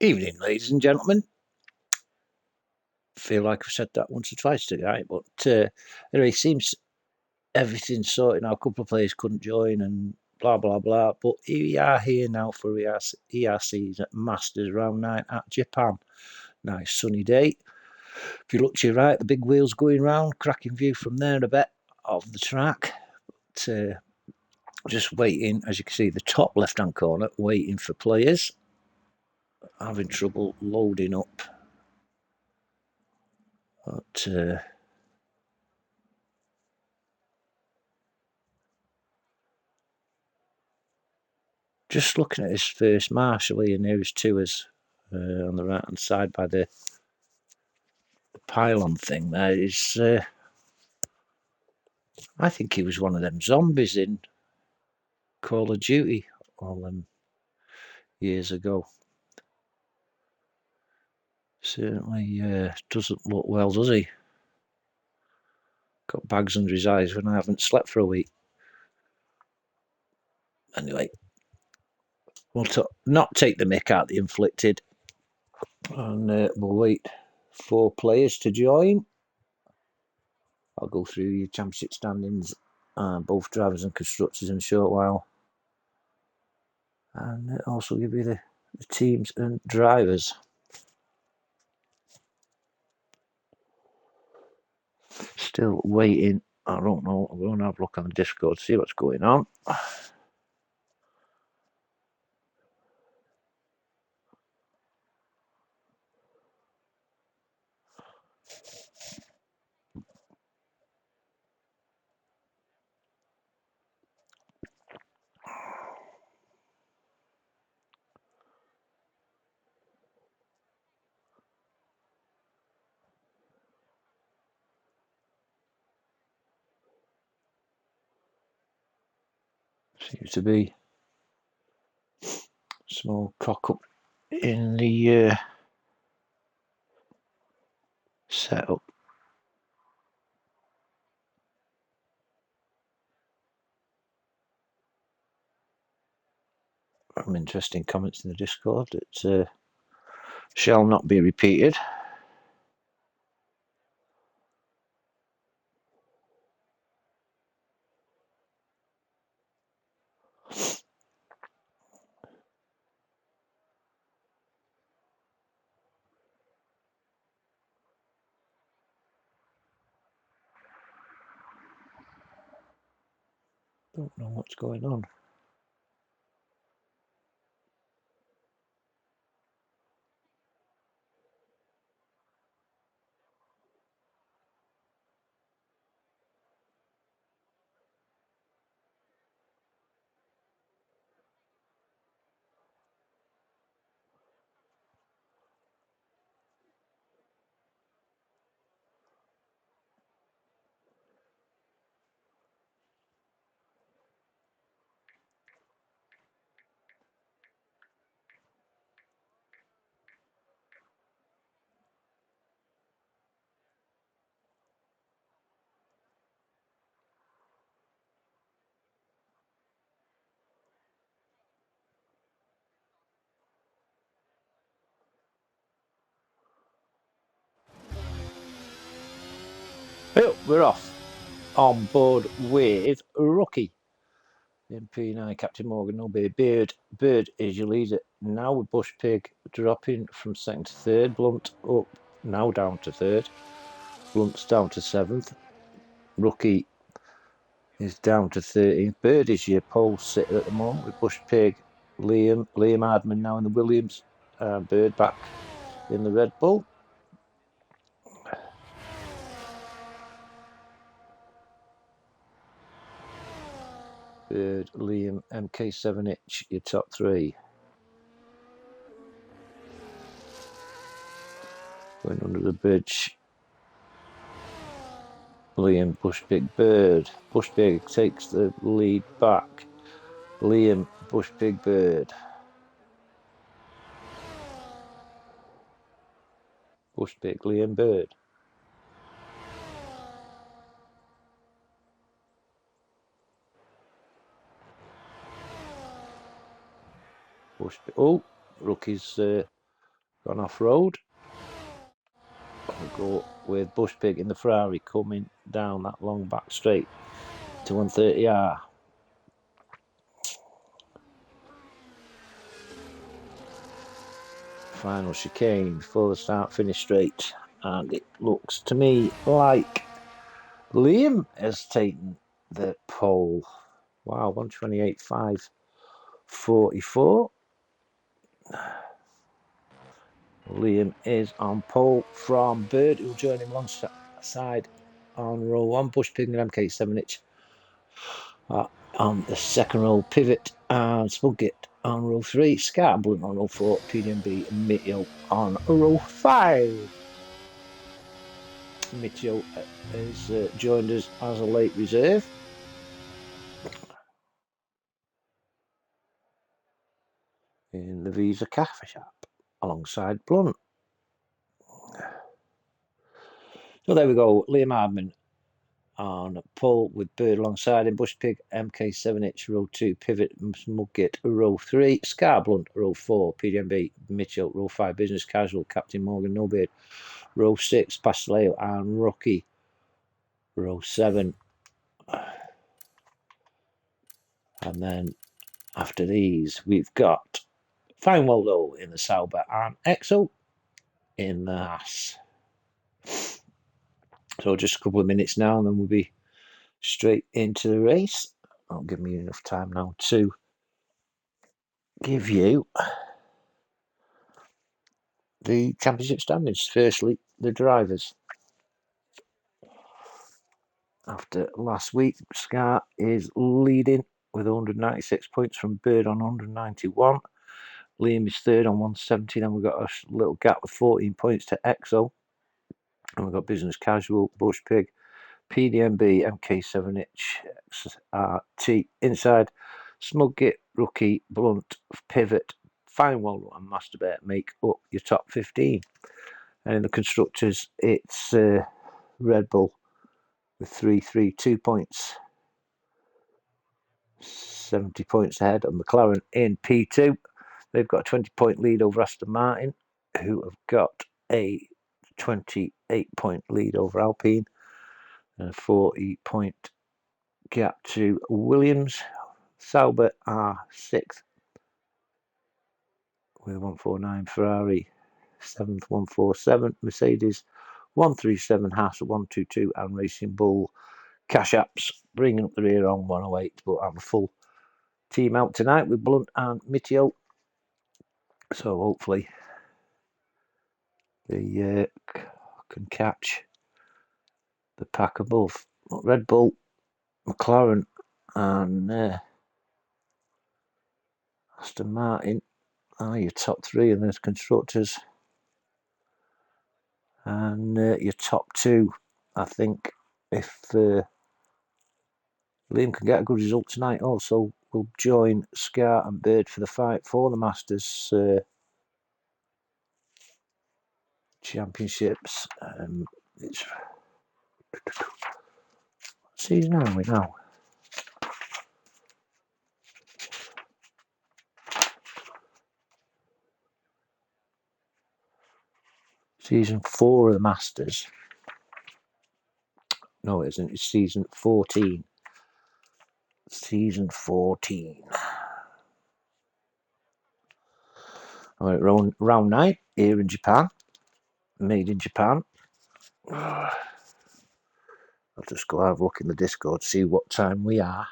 Evening, ladies and gentlemen. Feel like I've said that once or twice tonight, but anyway, seems everything's sorted now. A couple of players couldn't join and blah blah blah. But we are here now for ERC's Masters Round 9 at Japan. Nice sunny day. If you look to your right, the big wheel's going round. Cracking view from there a bit of the track. But, just waiting, as you can see, the top left-hand corner, waiting for players. Having trouble loading up. But just looking at his first marshal here nearest to us on the right hand side by the pylon thing there is I think he was one of them zombies in Call of Duty all them years ago. Certainly doesn't look well, does he? Got bags under his eyes when I haven't slept for a week. Anyway, we'll not take the mick out the inflicted, and we'll wait for players to join. I'll go through your championship standings, both drivers and constructors, in a short while, and also give you the teams and drivers. Still waiting. I don't know. I'm going to have a look on the Discord, see what's going on. Seems to be a small cock up in the setup. Some interesting comments in the Discord that shall not be repeated. Don't know what's going on. Oh, we're off. On board with Rookie. MP9, Captain Morgan, Obey Beard. Bird is your leader. Now with Bush Pig dropping from second to third. Blunt up, now down to third. Blunt's down to seventh. Rookie is down to 13th. Bird is your pole sitter at the moment with Bush Pig. Liam Hardman now in the Williams. Bird back in the Red Bull. Bird, Liam, MK7H, your top three. Going under the bridge. Liam, Bush Pig, Bird. Bush Pig takes the lead back. Liam, Bush Pig, Bird. Bush Pig, Liam, Bird. Bush Pig. Oh, Rookie's gone off road. We'll go with Bush Pig in the Ferrari coming down that long back straight to 130R. Final chicane before the start finish straight, and it looks to me like Liam has taken the pole. Wow, 128.544. Liam is on pole from Bird, who'll join him alongside on row 1. Bush Pig and MK7H on the second row. Pivot and Spugget on row 3. Scar Blunt on row 4. PDMB and Mitio on row 5. Mitio has joined us as a late reserve. In the Visa Cafe Shop alongside Blunt. So there we go. Liam Hardman on pole with Bird alongside him. Bush Pig, MK7H row 2, Pivot Mugget row 3, Scar Blunt row 4, PDMB Mitchell row 5, Business Casual, Captain Morgan Nobeard row 6, Pasteleo and Rocky row 7. And then after these we've got Fine Waldo in the Sauber and Exo in the Haas. So just a couple of minutes now and then we'll be straight into the race. That'll give me enough time now to give you the championship standings. Firstly, the drivers. After last week, Scar is leading with 196 points from Bird on 191. Liam is third on 170. Then we've got a little gap of 14 points to Exo. And we've got Business Casual, Bush Pig, PDMB, MK7H, XRT inside. Smugget, Rookie, Blunt, Pivot, Fine Waldo and Master Bear make up your top 15. And in the constructors, it's Red Bull with 332 points, 70 points ahead of McLaren in P2. They've got a 20-point lead over Aston Martin, who have got a 28-point lead over Alpine, and a 40-point gap to Williams. Sauber are 6th with 149, Ferrari 7th 147, Mercedes 137, Haas 122, and Racing Bull Cash Apps bringing up the rear on 108. But I'm a full team out tonight with Blunt and Mitio, so hopefully they can catch the pack above. Red Bull, McLaren and Aston Martin are your top 3 in those constructors, and your top 2, I think, if Liam can get a good result tonight, also will join Scar and Bird for the fight for the Masters Championships. It's what season are we now? Season 4 of the Masters. No, it isn't. It's season 14. Season 14. All right, round 9 here in Japan. Made in Japan. I'll just go have a look in the Discord, see what time we are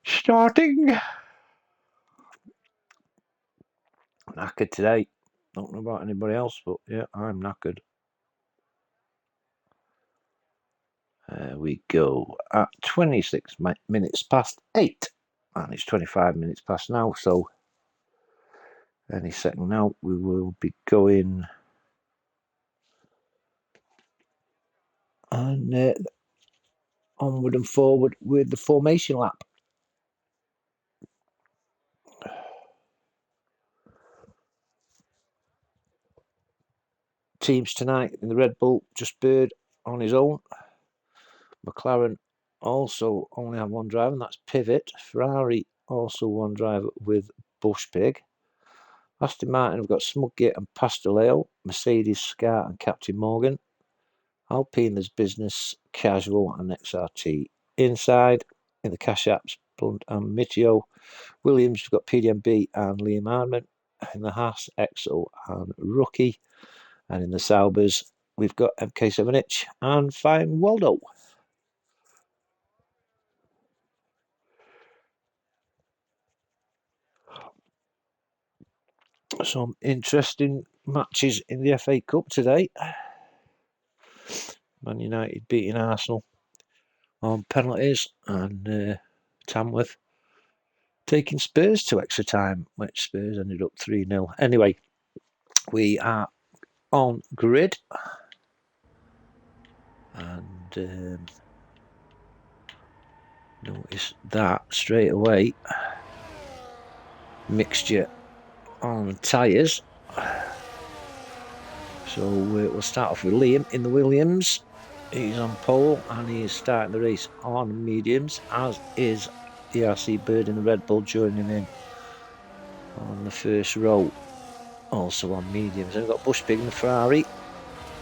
starting. Knackered today. Don't know about anybody else, but yeah, I'm knackered. We go at 26 minutes past 8, and it's 25 minutes past now, so any second now we will be going and onward and forward with the formation lap. Teams tonight in the Red Bull, just Bird on his own. McLaren also only have one driver, and that's Pivot. Ferrari also one driver with Bush Pig. Aston Martin, we've got Smuggate and Pastorale, Mercedes, Scar and Captain Morgan. Alpine, there's Business, Casual and XRT. Inside, in the cash apps, Blunt and Mitio. Williams, we've got PDMB and Liam Hardman. In the Haas, Exo and Rookie. And in the Saubers, we've got MK7H and Fine Waldo. Some interesting matches in the FA Cup today. Man United beating Arsenal on penalties, and Tamworth taking Spurs to extra time, which Spurs ended up 3-0. Anyway, we are on grid, and notice that straight away. Mixture on tyres. So we'll start off with Liam in the Williams. He's on pole and he's starting the race on mediums, as is ERC Bird in the Red Bull joining in on the first row, also on mediums. And we've got Bush Pig in the Ferrari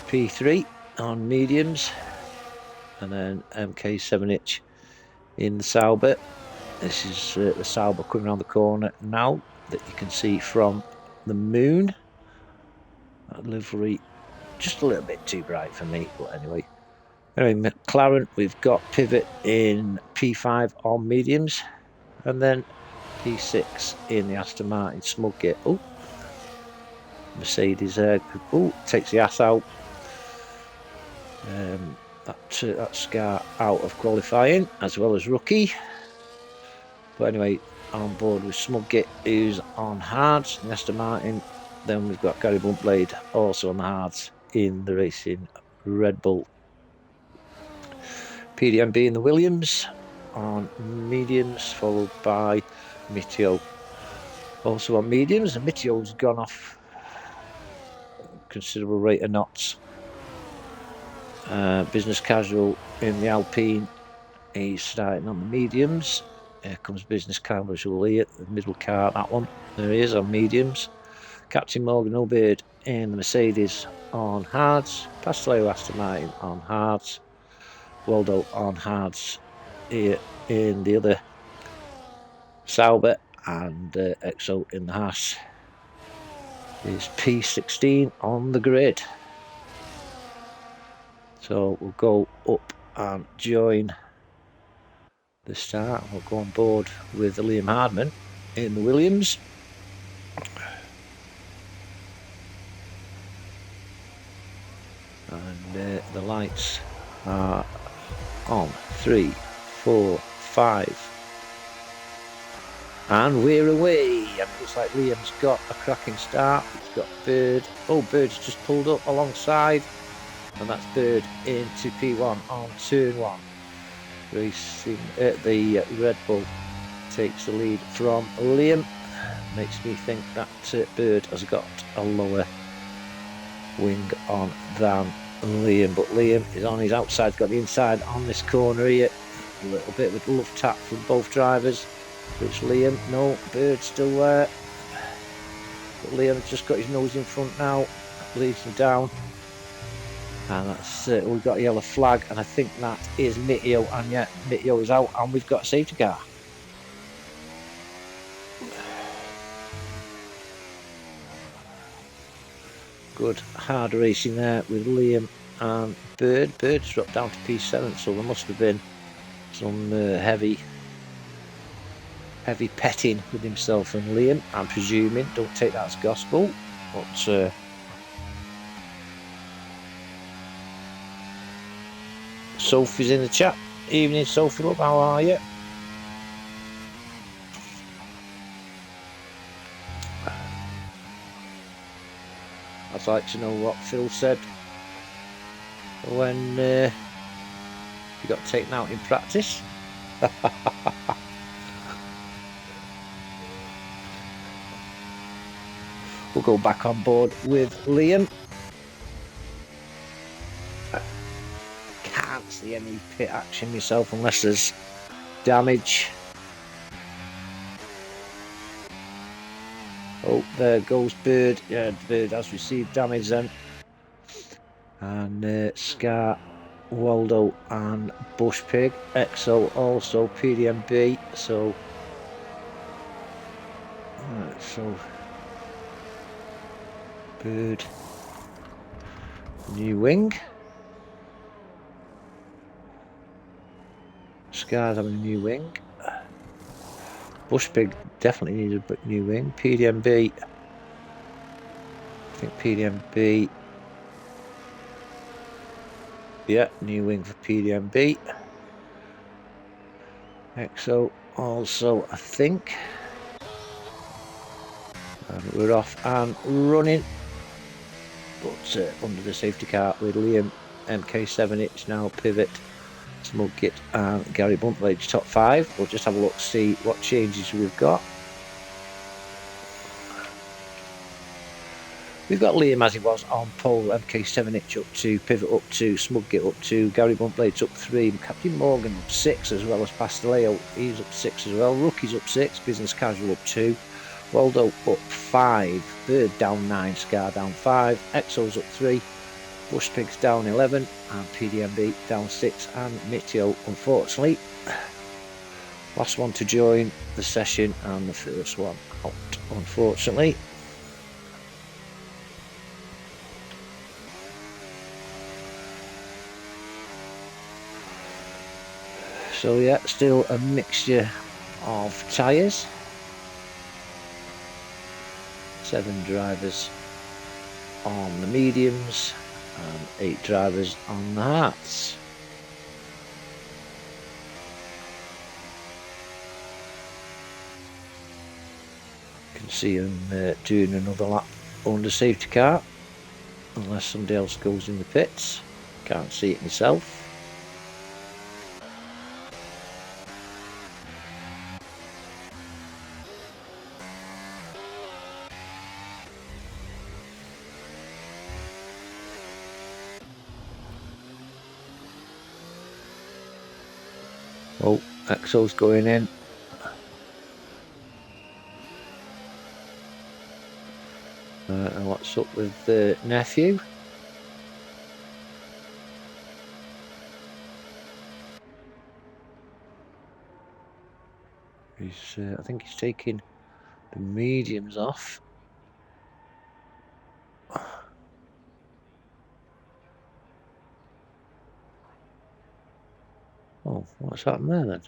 P3 on mediums, and then MK7H in the Sauber. This is the Sauber coming around the corner now that you can see from the moon. That livery just a little bit too bright for me, but anyway. Anyway, McLaren, we've got Pivot in P5 on mediums, and then P6 in the Aston Martin Smuggate. Oh, Mercedes there. Oh, takes the ass out. That Scar out of qualifying, as well as Rookie. But anyway, on board with Smuggate, who's on hards in Aston Martin. Then we've got Gary Buntblade also on the hards in the racing Red Bull. PDMB in the Williams on mediums, followed by Mitio also on mediums. And Mitio's gone off a considerable rate of knots. Business Casual in the Alpine, he's starting on the mediums. Here comes Business Casual here, the middle car, that one. There he is on mediums. Captain Morgan O'Beard in the Mercedes on hards. Pastorale Aston Martin on hards. Waldo on hards here in the other Sauber, and Exo in the Haas. Is P16 on the grid. So we'll go up and join the start. We'll go on board with Liam Hardman in the Williams. And the lights are on. 3, 4, 5. And we're away. And it looks like Liam's got a cracking start. He's got Bird. Oh, Bird's just pulled up alongside. And that's Bird into P1 on turn 1. Racing the Red Bull takes the lead from Liam. Makes me think that Bird has got a lower wing on than Liam, but Liam is on his outside, got the inside on this corner here. A little bit with love tap from both drivers, which Liam, no, Bird's still there, but Liam's just got his nose in front now, leads him down, and that's we've got a yellow flag, and I think that is Mitio, and yeah, Mitio is out, and we've got a safety car. Good hard racing there with Liam and Bird. Bird's dropped down to P7, so there must have been some heavy petting with himself and Liam, I'm presuming. Don't take that as gospel, but Sophie's in the chat. Evening, Sophie, look, how are you? I'd like to know what Phil said when he got taken out in practice. We'll go back on board with Liam. Can't see any pit action myself unless there's damage. Oh, there goes Bird. Yeah, Bird has received damage then. And Scar, Waldo and Bush Pig. Exo also PDMB. So Bird, new wing. Scar's having a new wing. Bush Pig definitely needs a new wing. PDMB. I think PDMB. Yeah, new wing for PDMB. Exo also, I think. And we're off and running. But under the safety car with Liam, MK7, it's now Pivot, Smugkit and Gary Buntledge top 5. We'll just have a look, see what changes we've got. We've got Liam as he was on pole, MK7 up 2, Pivot up 2, Smugkit up 2, Gary Buntledge up 3, Captain Morgan up 6 as well as Pasteleo, he's up 6 as well, Rookie's up 6, Business Casual up 2, Waldo up 5, Bird down 9, Scar down 5, Exo's up 3, Bush Pig's down 11, and PDMB down 6, and Mitio, unfortunately, last one to join the session and the first one out, unfortunately. So yeah, still a mixture of tyres. 7 drivers on the mediums and 8 drivers on the hards. You can see them doing another lap under safety car, unless somebody else goes in the pits. Can't see it myself. Oh, Exo's going in. And what's up with the nephew? I think he's taking the mediums off. Oh, what's happened there then?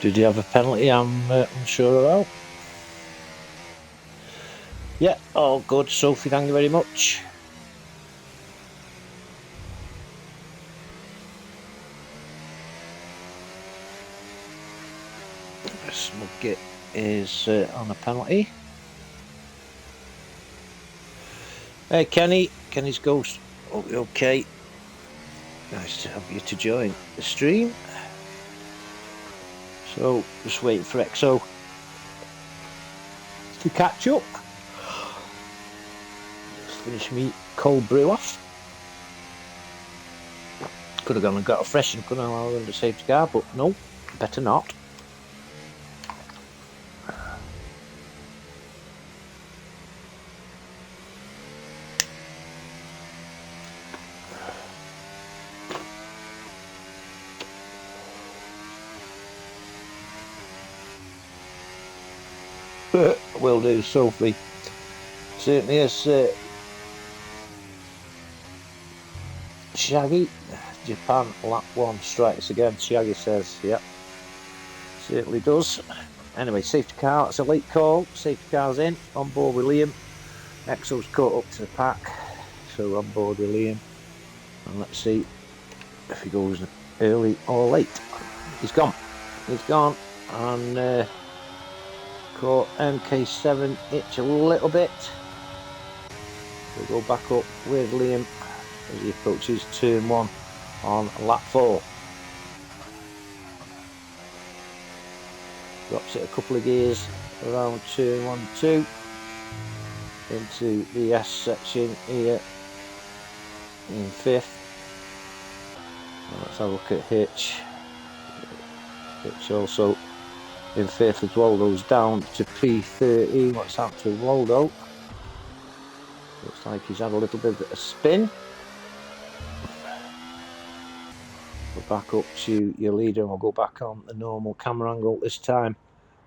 Did he have a penalty? I'm unsure about. Yeah, all good, Sophie, thank you very much. Smugkit is on a penalty. Hey Kenny, Kenny's Ghost. Oh, okay. Nice to have you to join the stream. So, just waiting for Exo to catch up. Just finish me cold brew off. Could have gone and got a fresh and couldn't allow them to safety car, but no, better not. Will do, Sophie. Certainly is. Shaggy, Japan lap 1 strikes again. Shaggy says, yep, certainly does. Anyway, safety car, it's a late call. Safety car's in, on board with Liam. Exo's caught up to the pack, so on board with Liam. And let's see if he goes early or late. He's gone. He's gone. And caught MK7 itch a little bit. We'll go back up with Liam as he approaches turn 1 on lap 4. Drops it a couple of gears around turn 1, 2 into the S section here in 5th. Let's have a look at Hitch. Hitch also in fifth as Waldo's down to P13. What's happened to Waldo? Looks like he's had a little bit of a spin. We're back up to your leader, and we'll go back on the normal camera angle this time.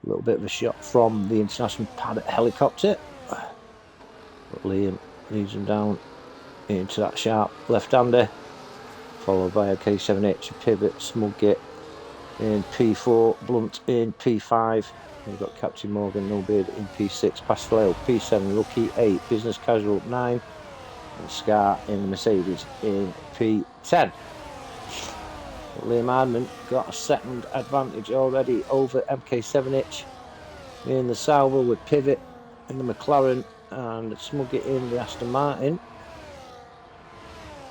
A little bit of a shot from the international Paddock helicopter. But Liam leads him down into that sharp left-hander, followed by a K7H, Pivot, Smugget in P4, Blunt in P5. We've got Captain Morgan, No Beard in P6, Pastel P7, Rookie 8, Business Casual 9, and Scar in the Mercedes in P10. Liam Hardman got a second advantage already over MK7H in the Sauber with Pivot in the McLaren and Smugget in the Aston Martin.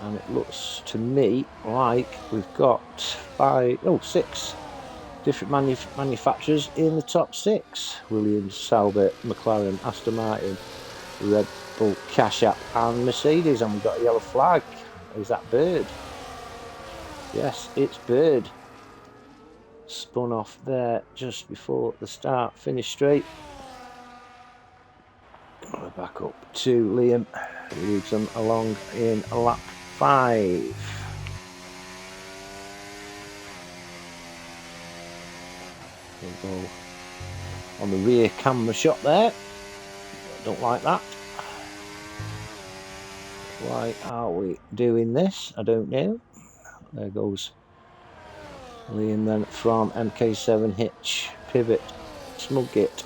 And it looks to me like we've got 6 different manufacturers in the top 6. Williams, Sauber, McLaren, Aston Martin, Red Bull, Cash App and Mercedes. And we've got a yellow flag. Is that Bird? Yes, it's Bird. Spun off there just before the start. Finished straight. We're back up to Liam. He leads them along in lap 5. We'll go on the rear camera shot there. Don't like that. Why are we doing this? I don't know. There goes Liam then from MK7 Hitch, Pivot, Smugget,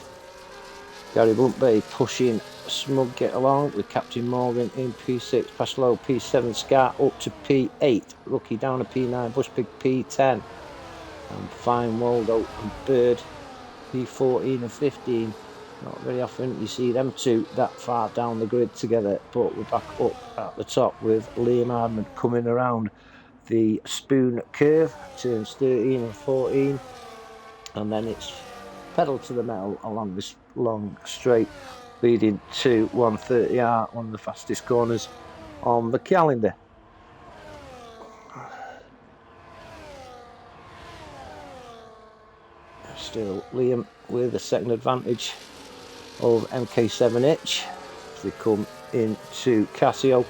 Gary Bluntby pushing Smugget along with Captain Morgan in P6, Paslow P7, Scar up to P8, Rookie down to P9, Bushpig P10, and Fine Waldo and Bird P14 and 15. Not very often you see them two that far down the grid together, but we're back up at the top with Liam Hardman coming around the Spoon curve, turns 13 and 14, and then it's pedal to the metal along this long straight leading to 130R, one of the fastest corners on the calendar. Still Liam with a second advantage of MK7H as they come into Casio.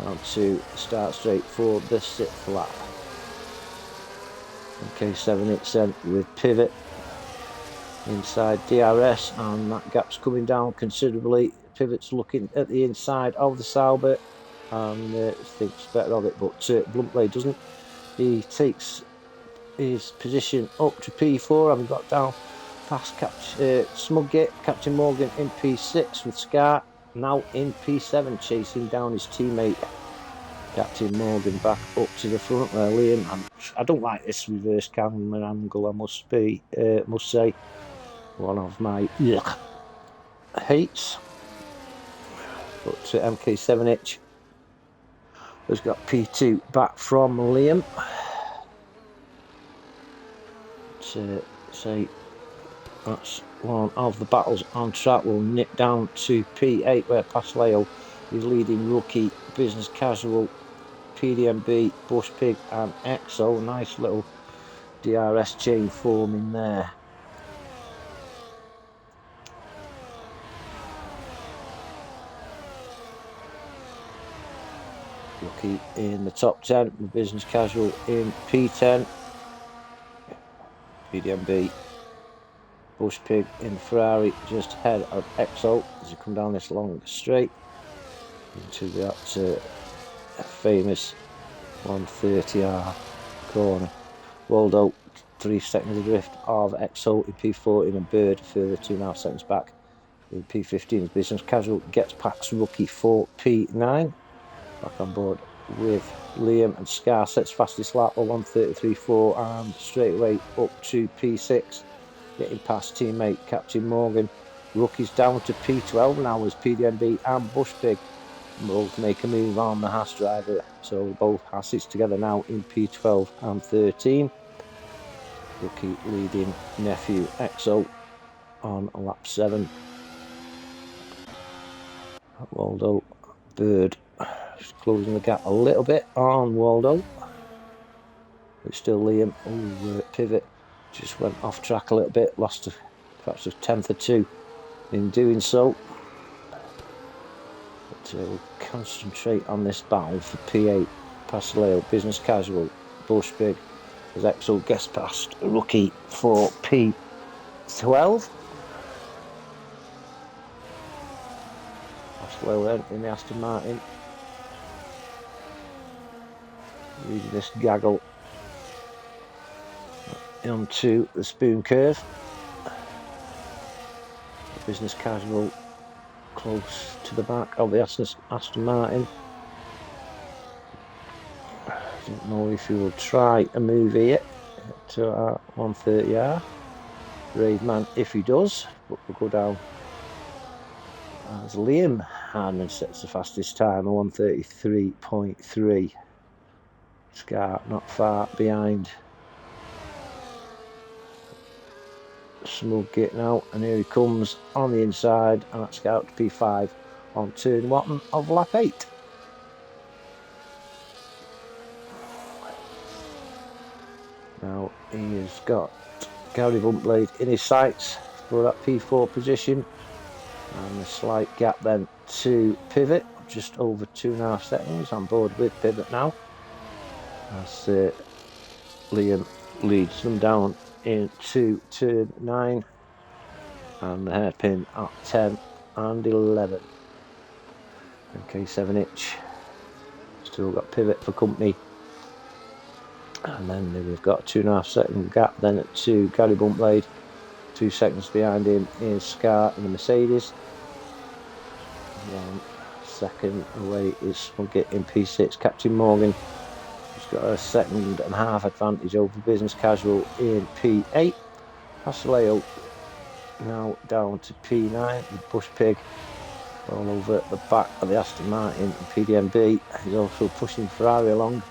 On to start straight for the 6th lap. MK7H then with Pivot inside DRS, and that gap's coming down considerably. Pivot's looking at the inside of the Sauber and thinks better of it, but Bluntblade doesn't. He takes his position up to P4, having got down past Smugget, Captain Morgan in P6 with Scar now in P7 chasing down his teammate Captain Morgan back up to the front there. Liam, I don't like this reverse camera angle, I must say, one of my hates. But MK7H has got P2 back from Liam. Say that's one of the battles on track. We'll nip down to P8 where Pasleo is leading Rookie, Business Casual, PDMB, Bush Pig and EXO. Nice little DRS chain forming there. Rookie in the top 10 with Business Casual in P10. PDMB, Bush Pig in Ferrari just ahead of EXO as you come down this long straight into that famous 130R corner. Waldo 3 seconds adrift of EXO in P14 and Bird further 2.5 seconds back in P15 as Business Casual gets past Rookie for P9. Back on board with Liam, and Scar sets fastest lap of 133.4 and straight away up to P6, getting past teammate Captain Morgan. Rookie's down to P12 now as PDMB and Bush Pig both make a move on the Haas driver, so both Haas's together now in P12 and 13. Rookie leading nephew EXO on lap 7. Waldo, Bird just closing the gap a little bit on Waldo. It's still Liam. Pivot just went off track a little bit, lost perhaps a tenth or two in doing so. But we'll concentrate on this battle for P8. Passaleo, Business Casual, Bushpig, as Exo gets past Rookie for P12. Passaleo then in the Aston Martin. Using this gaggle onto the spoon curve. Business Casual close to the back of the Aston Martin. I don't know if he will try a move here to our 130R. Brave man if he does, but we'll go down as Liam Hardman sets the fastest time, a 133.3. Scar not far behind. Smug getting out, and here he comes on the inside, and that's Scar to P5 on turn 1 of lap 8. Now he has got Gary Buntblade in his sights for that P4 position, and a slight gap then to Pivot, just over 2.5 seconds. On board with Pivot now as Liam leads them down into turn 9, and the hairpin at 10 and 11. Okay, 7-inch. Still got Pivot for company. And then we've got a 2.5 second gap then to Gary Buntblade. 2 seconds behind him is Scar in the Mercedes. 1 second away is Smugget in P6. Captain Morgan has got a 1.5 advantage over Business Casual in P8. Passaleo now down to P9 with Bushpig all over the back of the Aston Martin. And PDMB is also pushing Ferrari along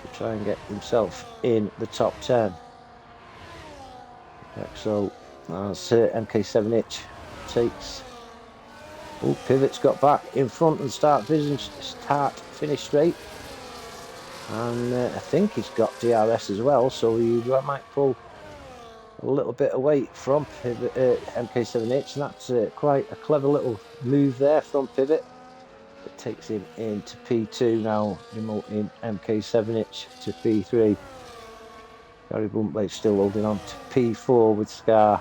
to try and get himself in the top 10. So as MK7H takes. Oh, Pivot's got back in front and finish straight. And I think he's got DRS as well, so he might pull a little bit away from Pivot, MK7H, and that's quite a clever little move there from Pivot. It takes him into P2 now, remoting MK7H to P3. Gary Buntblade still holding on to P4 with Scar,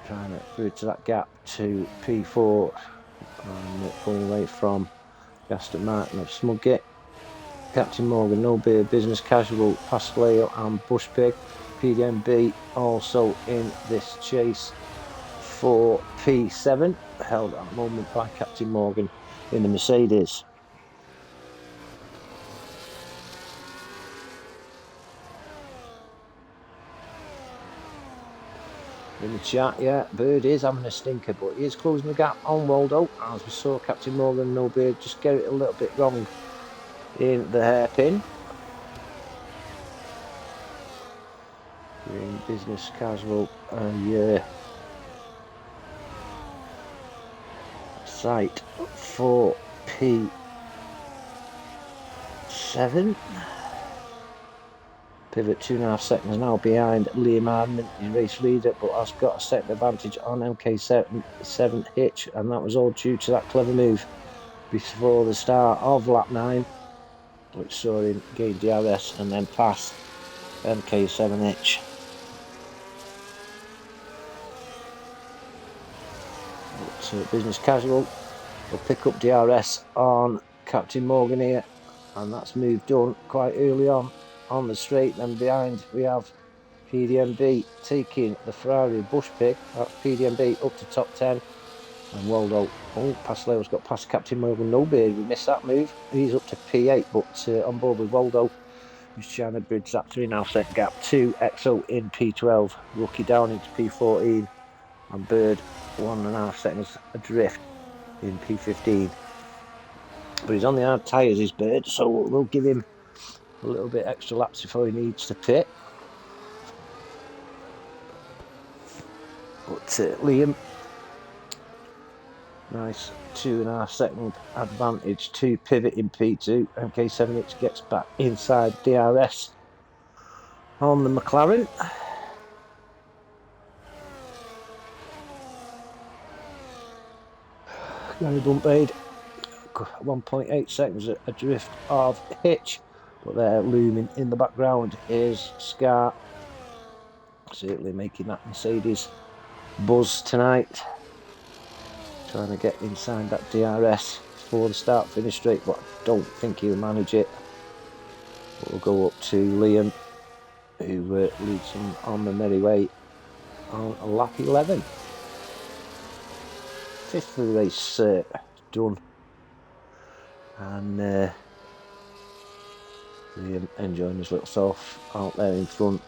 trying to bridge that gap to P4 and pulling away from Aston Martin of Smugget. Captain Morgan, No Beard, Business Casual, Passaleo and Bushpig. PDMB also in this chase for P7, held at the moment by Captain Morgan in the Mercedes. In the chat, yeah, Bird is having a stinker, but he is closing the gap on Waldo, as we saw Captain Morgan, No Beard, just get it a little bit wrong in the hairpin. In Business Casual, sight for P7. Pivot 2.5 seconds now behind Liam Hardman, his race leader, but has got a second advantage on MK7 Hitch, and that was all due to that clever move before the start of lap 9, which saw him gain DRS and then pass MK7 Hitch. But Business Casual will pick up DRS on Captain Morgan here, and that's move done quite early on the straight. Then behind we have PDMB taking the Ferrari Bushpig. That's PDMB up to top 10, and Waldo, Passaleo's got past Captain Morgan, No Beard, we missed that move. He's up to P8, but on board with Waldo, who's trying to bridge that 3.5 second gap to Exo in P12, Rookie down into P14, and Bird 1.5 seconds adrift in P15. But he's on the hard tyres, his Bird, so we'll give him a little bit extra laps before he needs to pit. But Liam Nice 2.5 second advantage to Pivot in P2. MK7H gets back inside DRS on the McLaren. Gary Bumpade 1.8 seconds adrift of Hitch, but there looming in the background is Scar, certainly making that Mercedes buzz tonight, trying to get inside that DRS for the start finish straight, but I don't think he'll manage it. We'll go up to Liam, who leads him on the merry way on lap 11. Fifth of the race done, and Liam enjoying his little self out there in front,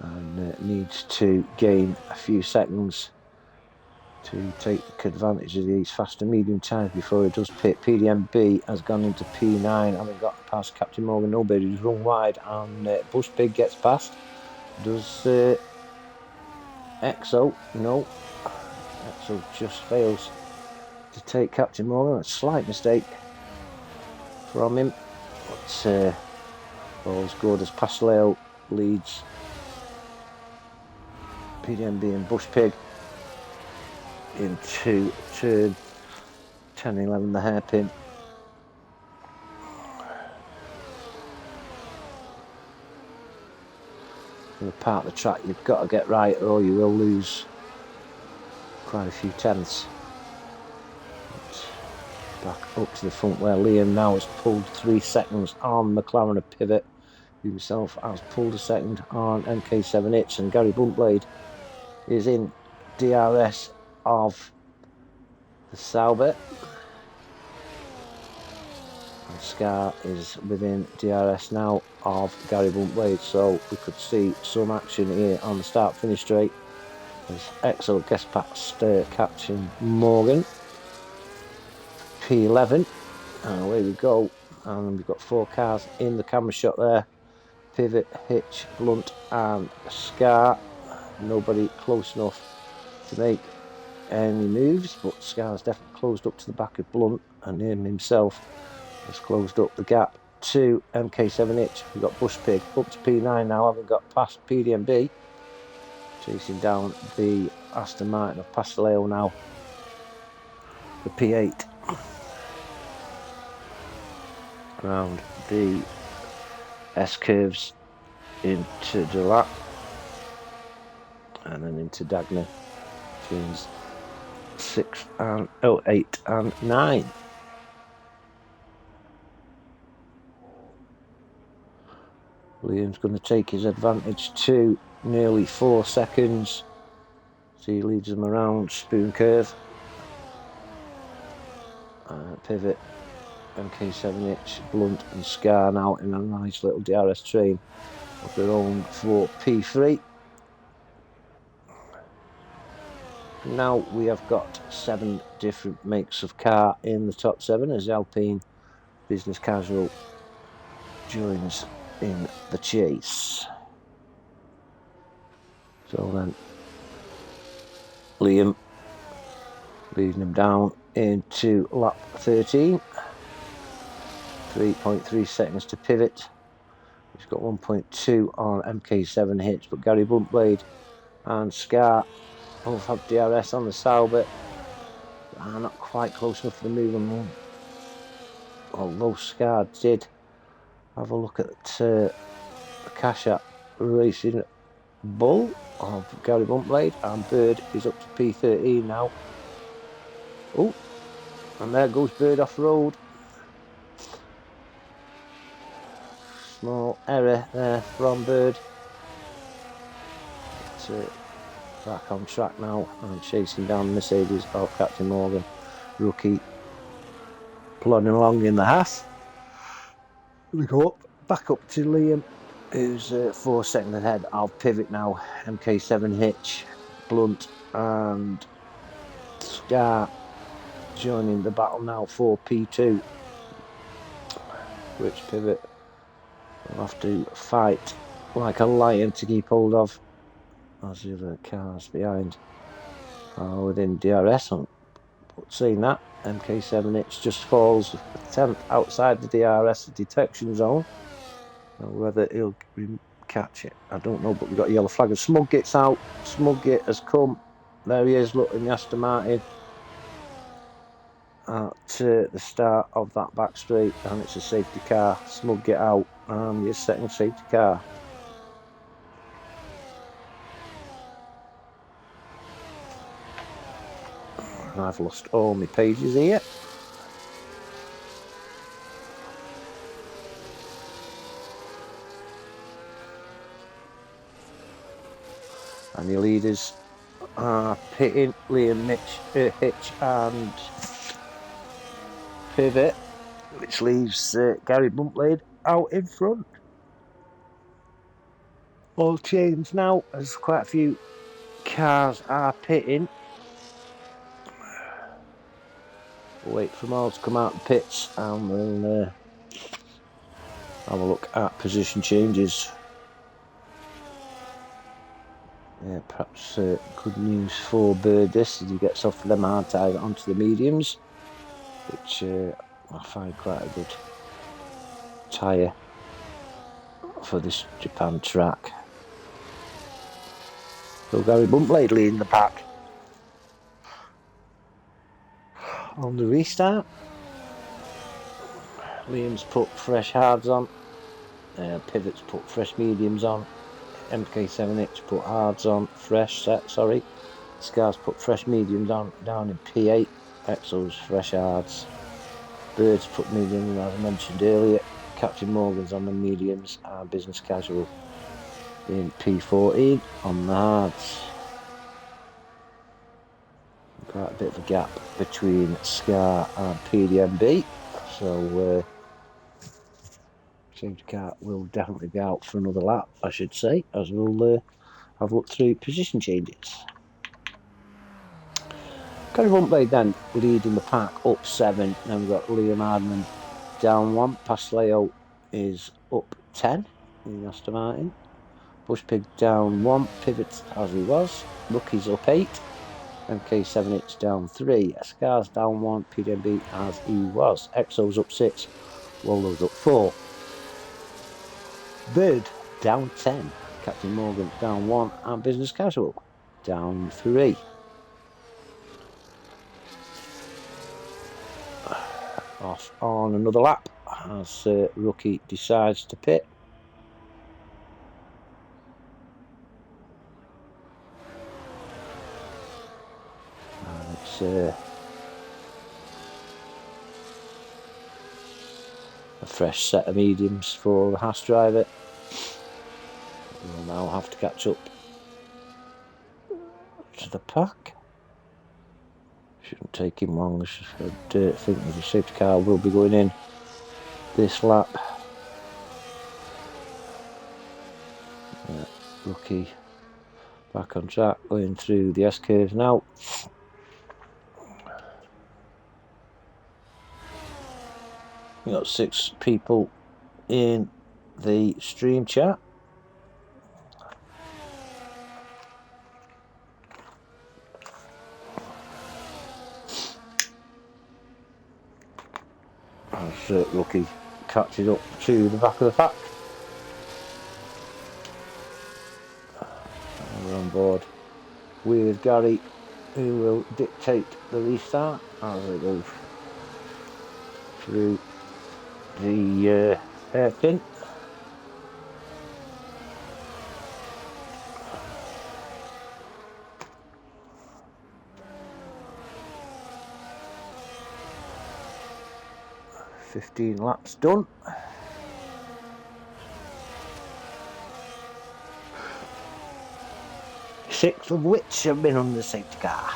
and needs to gain a few seconds to take advantage of these faster medium times before he does pit. PDMB has gone into P9, having got past Captain Morgan. Nobody's run wide, and Bush Pig gets past. Does Exo? No. Exo just fails to take Captain Morgan. A slight mistake from him, but all's good as Pasoleo leads PDMB and Bush Pig into turn 10 and 11, the hairpin. For the part of the track you've got to get right, or you will lose quite a few tenths. But back up to the front where Liam now has pulled 3 seconds on McLaren a Pivot. He himself has pulled a second on MK7H, and Gary Buntblade is in DRS of the Sauber, and Scar is within DRS now of Gary Buntblade, so we could see some action here on the start finish straight as Exo gets past Captain Morgan. P11, and away we go, and we've got 4 cars in the camera shot there: Pivot, Hitch, Blunt and Scar. Nobody close enough to make any moves, but Scar's definitely closed up to the back of Blunt, and him himself has closed up the gap to MK7H. We've got Bush Pig up to P9 now, having got past PDMB, chasing down the Aston Martin of Pasoleo now, the P8. Around the S-curves into the lap, and then into Dagner, turns 8 and 9. Liam's going to take his advantage to nearly 4 seconds. So he leads them around Spoon Curve. Pivot, MK7H, Blunt and Scar now in a nice little DRS train of their own for P3. Now we have got 7 different makes of car in the top 7 as Alpine Business Casual joins in the chase. So then Liam leading him down into lap 13. 3.3 seconds to Pivot. He's got 1.2 on MK7H, but Gary Buntblade and Scar both have DRS on the Sauber. Not quite close enough for the move on, although Scar did have a look at the Cash App Racing Bull of Gary Buntblade, and Bird is up to P13 now. Oh, and there goes Bird off road. Small error there from Bird. Back on track now and chasing down the Mercedes of Captain Morgan. Rookie plodding along in the Haas. We go back up to Liam, who's 4 seconds ahead of Pivot now. MK7H, Blunt and Scar joining the battle now for P2, which Pivot will have to fight like a lion to keep hold of, as the other cars behind are within DRS on But saying that, MK7H just falls 10th outside the DRS detection zone. And whether he'll catch it, I don't know, but we've got a yellow flag. And Smuggate's out. Smugate has come. There he is, look, in the Aston Martin at the start of that back straight, and it's a safety car. Smugate out, and he's setting safety car. I've lost all my pages here. And the leaders are pitting Liam Hitch and Pivot, which leaves Gary Buntblade out in front. All changed now, as quite a few cars are pitting. We'll wait for them all to come out of the pits, and we'll have a look at position changes. Yeah, perhaps good news for Birdis as he gets off them hard tyres onto the mediums, which I find quite a good tyre for this Japan track. So Gary Buntblade leading the pack. On the restart, Liam's put fresh hards on, Pivot's put fresh mediums on, MK7H put hards on, fresh set, sorry. Scar's put fresh mediums on, down in P8, Exo's fresh hards. Bird's put mediums, as I mentioned earlier. Captain Morgan's on the mediums, and Business Casual in P14 on the hards. Quite a bit of a gap between Scar and PDMB, so safety car will definitely be out for another lap, I should say, as we'll have a look through position changes. Gary Buntblade then leading the pack up 7, then we've got Liam Hardman down 1, Pasleo is up 10 in Aston Martin, Bushpig down 1, Pivot as he was, Rookie's up 8, MK7H down 3, Scar's down 1, PDMB as he was, Exo's up 6, Wallo's up 4. Bird down 10, Captain Morgan down 1, and Business Casual down 3. Off on another lap as Rookie decides to pit. And it's a fresh set of mediums for the Haas driver. We'll now have to catch up to the pack. Shouldn't take him long. I think the safety car will be going in this lap. Yeah, Rookie back on track, going through the S-curves now. We've got 6 people in the stream chat. As Rookie catches up to the back of the pack. And we're on board with Gary, who will dictate the restart as it goes through the hairpin. $15 laps done. Six of which have been on the safety car.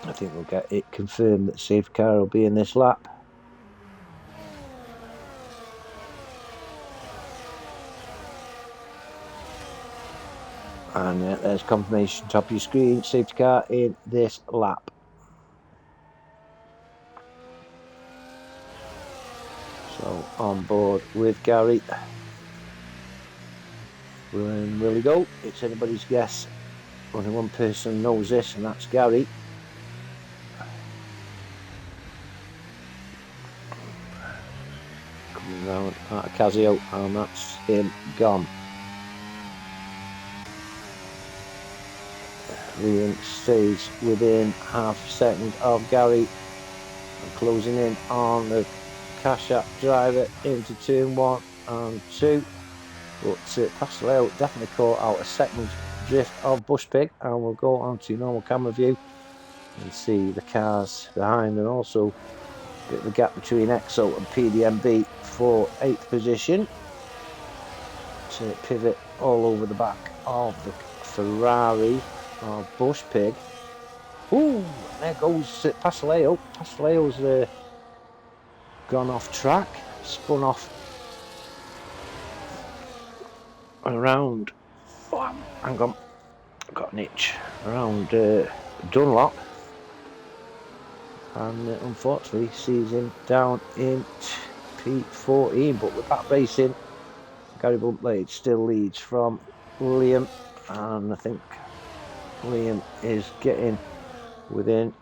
I think we'll get it confirmed that the safety car will be in this lap. And there's confirmation top of your screen, safety car in this lap. So on board with Gary. Will he go? It's anybody's guess. Only one person knows this, and that's Gary. coming round out of Casio, and that's him gone. Liam stays within half a second of Gary, and closing in on the Cash App driver into turn 1 and 2. But Pasteleo definitely caught out a second drift of Bush Pig, and we'll go on to normal camera view and see the cars behind, and also a bit of a gap between EXO and PDMB for 8th position. To pivot all over the back of the Ferrari of Bush Pig. Ooh, there goes Pasteleo. Pasteleo's gone off track, spun off around, hang on, I've got an itch, around Dunlop, and unfortunately sees him down in P14. But with that racing, Gary Buntblade still leads from Liam, and I think Liam is getting within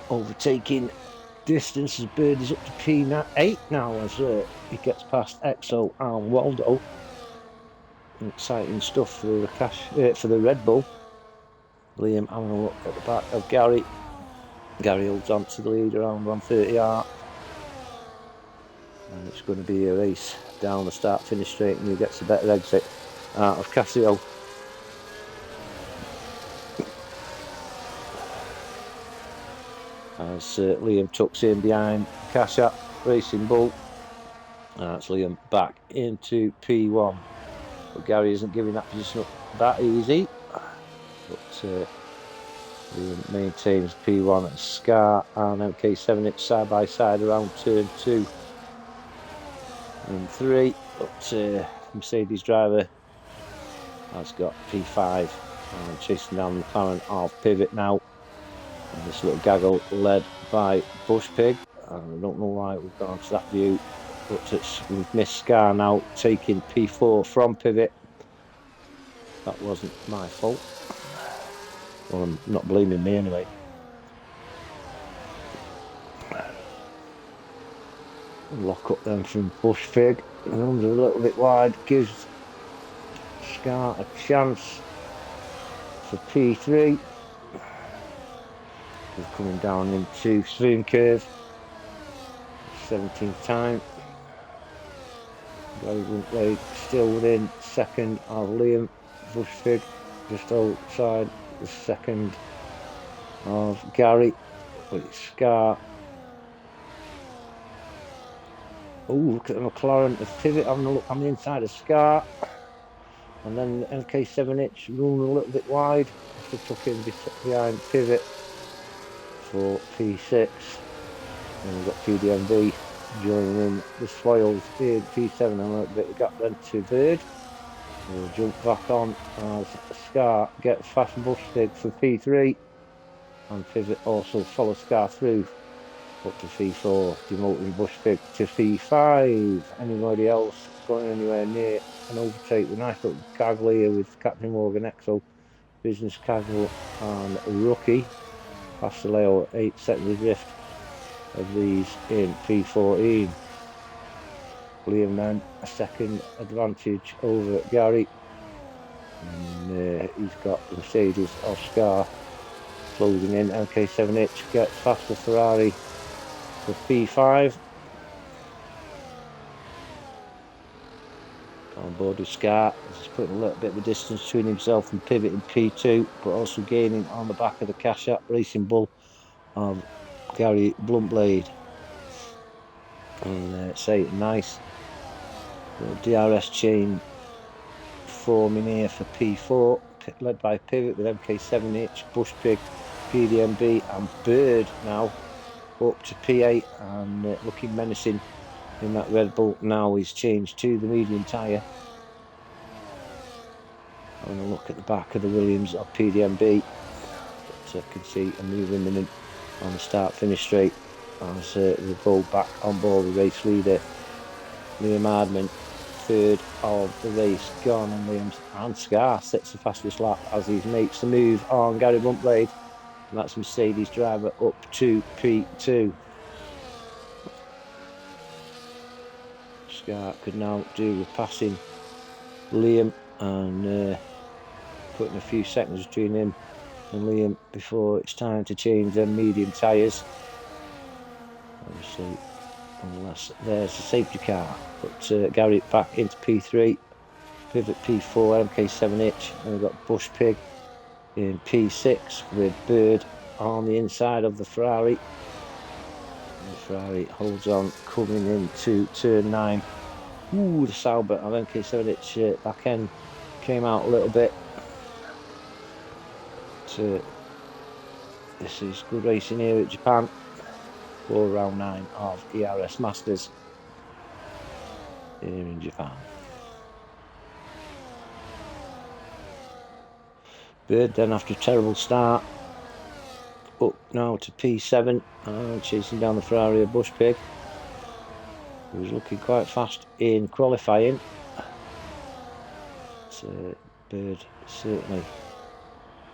overtaking distance as Bird is up to P8 now as he gets past EXO and Waldo. Exciting stuff for the for the Red Bull. Liam having a look at the back of Gary. Gary holds on to the lead around 130R, and it's going to be a race down the start finish straight, and he gets a better exit out of Casio. As Liam tucks in behind Cash App Racing Bull. That's Liam back into P1. But Gary isn't giving that position up that easy. But Liam maintains P1 at Scar and MK7 side by side around turn 2 and 3. But Mercedes driver has got P5 and chasing down the McLaren of Pivot now. And this little gaggle led by Bush Pig, and I don't know why we've gone to that view, but we've missed Scar now, taking P4 from Pivot. That wasn't my fault. Well, I'm not blaming me anyway. Lock up then from Bush Pig, and under a little bit wide, gives Scar a chance for P3. We're coming down into Stream Curve, 17th time. Gary Buntblade still within second of Liam. Bush Pig just outside the second of Gary, but it's Scar. Oh, look at the McLaren of Pivot having a look on the inside of Scar, and then the MK7H running a little bit wide after tucking behind Pivot for P6. And we've got PDMB joining in the spoils in P7, and a little bit of gap then to Bird. We'll jump back on as Scar gets fast Bush Pig for P3, and Pivot also follows Scar through up to P4, demoting Bush Pig to P5. Anybody else going anywhere near an overtake with nice little gaggle here with Captain Morgan, EXO, Business Casual and Rookie. Pasteleo 8 seconds drift of these in P14. Liam then a second advantage over Gary, and he's got the Mercedes of Scar closing in. MK7H gets faster Ferrari for P5. On board with Scar, he's putting a little bit of a distance between himself and Pivot in P2, but also gaining on the back of the Cash App Racing Bull of Gary Buntblade. And say nice DRS chain forming here for P4, led by Pivot with MK7H, Bush Pig, PDMB and Bird now up to P8, and looking menacing in that Red Bull. Now he's changed to the medium tyre. Having a look at the back of the Williams of PDMB, but I can see a move imminent on the start finish straight as we go back on board the race leader Liam Hardman. Third of the race gone, and Williams and Scar sets the fastest lap as he makes the move on Gary Buntblade, and that's Mercedes driver up to P2. Scar could now do with passing Liam and putting a few seconds between him and Liam before it's time to change them medium tyres. Obviously, unless there's a safety car. But Gary back into P3, pivot P4, MK7H, and we've got Bush Pig in P6 with Bird on the inside of the Ferrari. And the Ferrari holds on, coming into turn 9. Ooh, the Sauber of MK7H back end came out a little bit. This is good racing here at Japan for round 9 of ERS Masters here in Japan. Bird then, after a terrible start, up now to P7 and chasing down the Ferrari of Bush Pig, who was looking quite fast in qualifying. So Bird certainly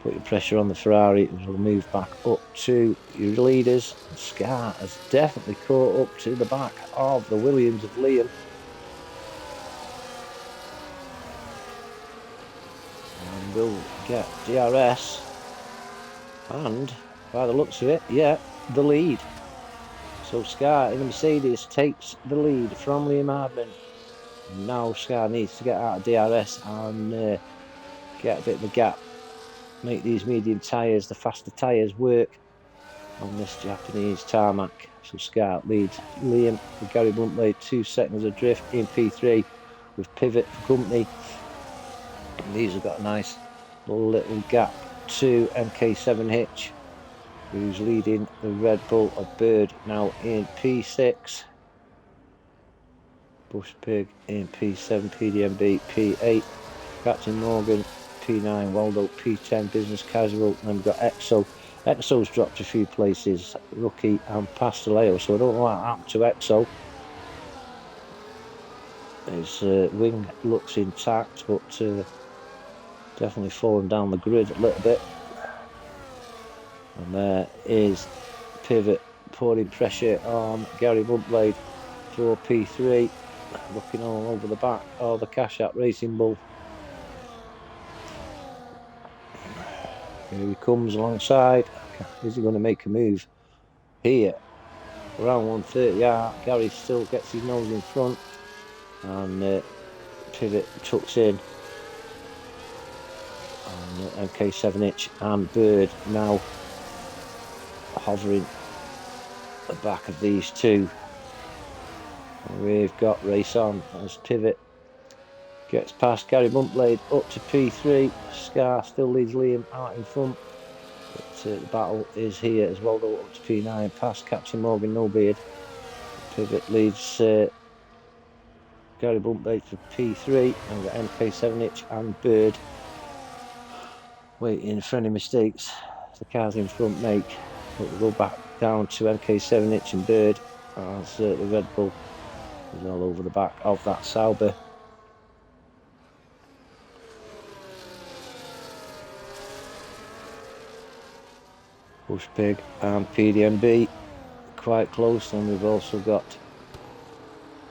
putting pressure on the Ferrari, and will move back up to your leaders. Scar has definitely caught up to the back of the Williams of Liam. And will get DRS, and by the looks of it, yeah, the lead. So Scar in the Mercedes takes the lead from Liam Hardman. Now Scar needs to get out of DRS and get a bit of a gap. Make these medium tyres, the faster tyres, work on this Japanese tarmac. So Scar leads Liam with Gary Bluntley 2 seconds adrift in P3 with Pivot for company. And these have got a nice little gap to MK7H, who's leading the Red Bull of Bird now in P6. Bush Pig in P7, PDMB P8, Captain Morgan P9, Waldo P10, Business Casual, and then we've got EXO. EXO's dropped a few places, Rookie and Pasteleo, so I don't know what happened to EXO. His wing looks intact, but definitely fallen down the grid a little bit. And there is Pivot pouring pressure on Gary Buntblade for P3, looking all over the back of the Cash App Racing Bull. Here he comes alongside. Is he going to make a move here? Around 130, Gary still gets his nose in front, and Pivot tucks in. And MK7H and Bird now hovering at the back of these two. And we've got race on as Pivot gets past Gary Buntblade up to P3. Scar still leads Liam out in front, but the battle is here as well, though, up to P9 past Captain Morgan No Beard. Pivot leads Gary Buntblade for P3, and we've got MK7H and Bird waiting for any mistakes the cars in front make. But we'll go back down to MK7H and Bird as the Red Bull is all over the back of that Sauber. Bush Pig and PDMB quite close, and we've also got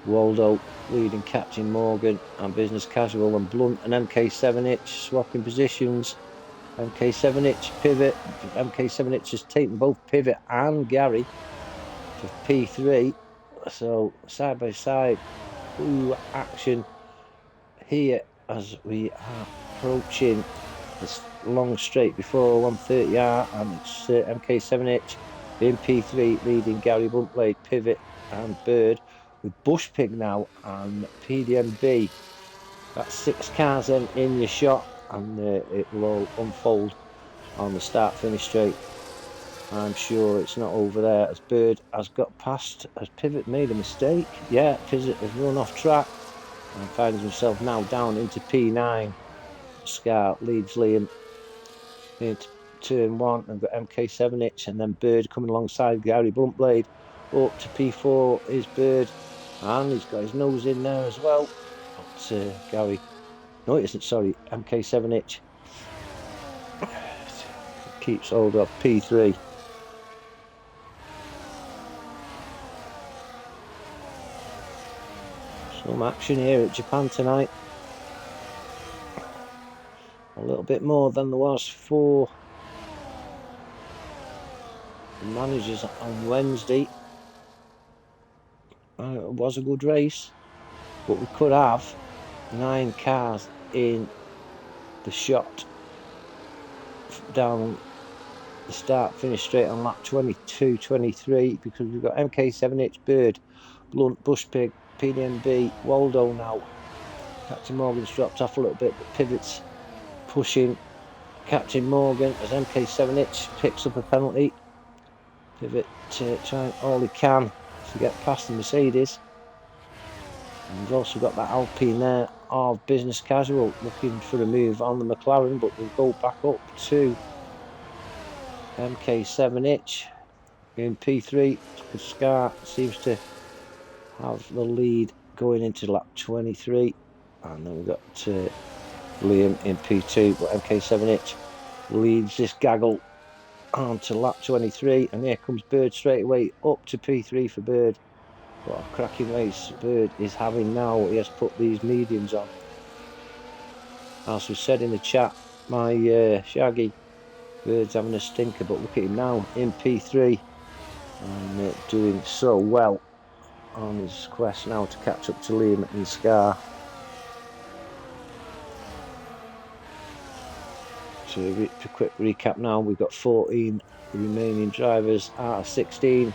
Waldo leading Captain Morgan and Business Casual, and Blunt and MK7H swapping positions. MK7H Pivot, MK7H has taken both Pivot and Gary for P3, so side by side. Ooh, action here as we are approaching this long straight before 130R, and it's MK7H in P3 leading Gary Buntblade, Pivot and Bird, with Bush Pig now and PDMB. That's 6 cars in your shot, and it will all unfold on the start finish straight. I'm sure it's not over there as Bird has got past. Has Pivot made a mistake? Yeah, Pivot has run off track and finds himself now down into P9. Scar leads Liam into turn 1, and got MK7H and then Bird coming alongside Gary Bluntblade. Up to P4 is Bird, and he's got his nose in there as well. But Gary, no it isn't, sorry, MK7H keeps hold of P3. Some action here at Japan tonight. A little bit more than there was for the managers on Wednesday. It was a good race, but we could have 9 cars in the shot down the start finish straight on lap 22-23, because we've got MK7H, Bird, Blunt, Bushpig, PDMB, Waldo now. Captain Morgan's dropped off a little bit, but Pivot's pushing Captain Morgan as MK7H picks up a penalty. Pivot trying all he can to get past the Mercedes. And we've also got that Alpine there of Business Casual looking for a move on the McLaren, but we'll go back up to MK7H in P3. Scar seems to have the lead going into lap 23, and then we've got Liam in P2, but MK7H leads this gaggle on to lap 23, and here comes Bird straight away up to P3 for Bird. What a cracking race Bird is having now. He has put these mediums on. As we said in the chat, my Shaggy, Bird's having a stinker, but look at him now in P3 and doing so well on his quest now to catch up to Liam and Scar. So to quick recap now, we've got 14 remaining drivers out of 16.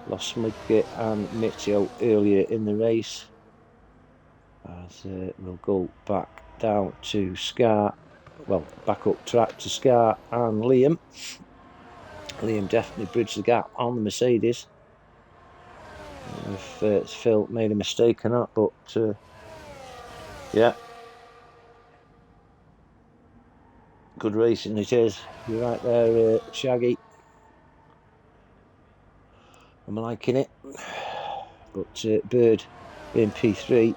Lost Smudgett and Mizio earlier in the race. As we'll go back down to Scar, well, back up track to Scar and Liam. Liam definitely bridged the gap on the Mercedes. I don't know if Phil made a mistake or not, but yeah, good racing it is. You're right there, Shaggy. I'm liking it. But Bird in P3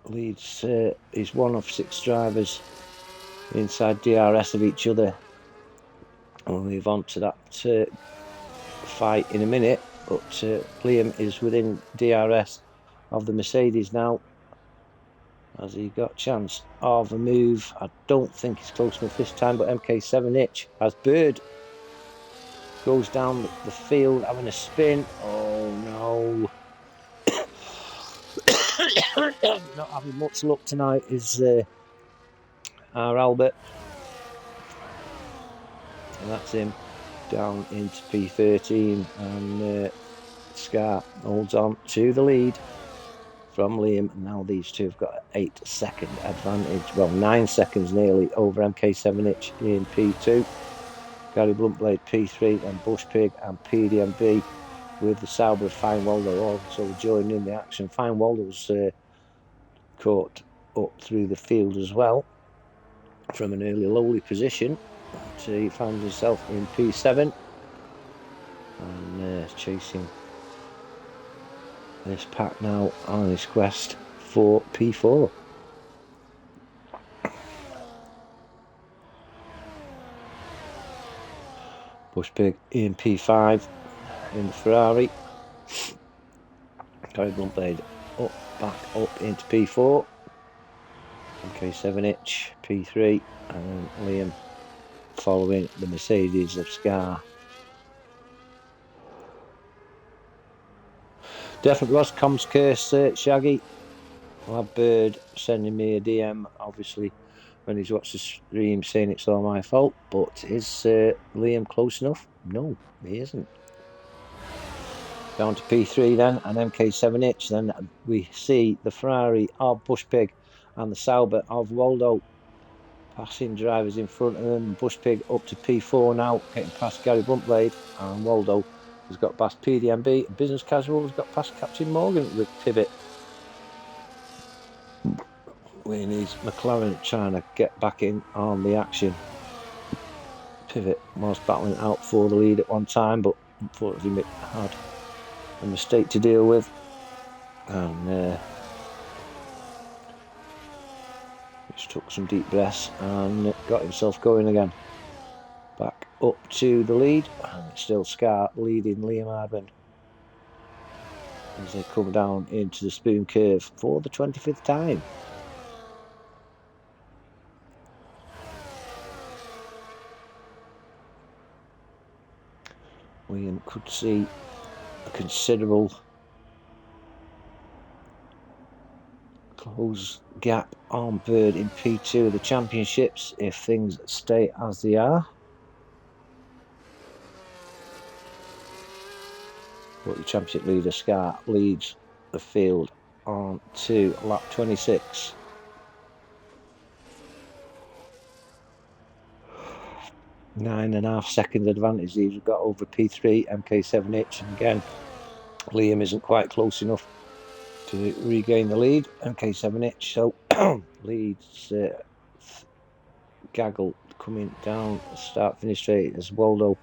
leads, is one of 6 drivers inside DRS of each other. We'll move on to that fight in a minute, but Liam is within DRS of the Mercedes now. Has he got a chance of a move? I don't think he's close enough this time, but MK7H as Bird goes down the field having a spin. Oh no. Not having much luck tonight is our Albert. And that's him down into P13, and Scar holds on to the lead from Liam. And now these two have got an 8-second advantage, well 9 seconds nearly over MK7H in P2. Gary Bluntblade P3, and Bushpig and PDMB with the Sauber of Fine Waldo also joining in the action. Fine Waldo's caught up through the field as well from an early lowly position. So he finds himself in P7 and chasing this pack now on his quest for P4. Bushpig in P5 in the Ferrari. Gary Bluntblade back up into P4. MK7H P3, and Liam following the Mercedes of Scar. Definitely was Com's curse, Shaggy. I'll have Bird sending me a DM, obviously, when he's watched the stream, saying it's all my fault. But is Liam close enough? No, he isn't. Down to P3 then, and MK7H. Then we see the Ferrari of Bushpig and the Sauber of Waldo passing drivers in front of them. Bushpig up to P4 now, getting past Gary Bluntblade, and Waldo has got past PDMB. And Business Casual has got past Captain Morgan with Pivot. We need McLaren trying to get back in on the action. Pivot was battling out for the lead at one time, but unfortunately had a mistake to deal with, and just took some deep breaths and got himself going again. Back up to the lead, and it's still Scar leading Liam Hardman. as they come down into the spoon curve for the 25th time. We could see a considerable close gap on Bird in P2 of the championships if things stay as they are. But the championship leader Scar leads the field on to lap 26. Nine and a half seconds advantage they've got over P3, MK7H, and again Liam isn't quite close enough to regain the lead. MK7H so leads Gaggle coming down the start finish straight as Waldo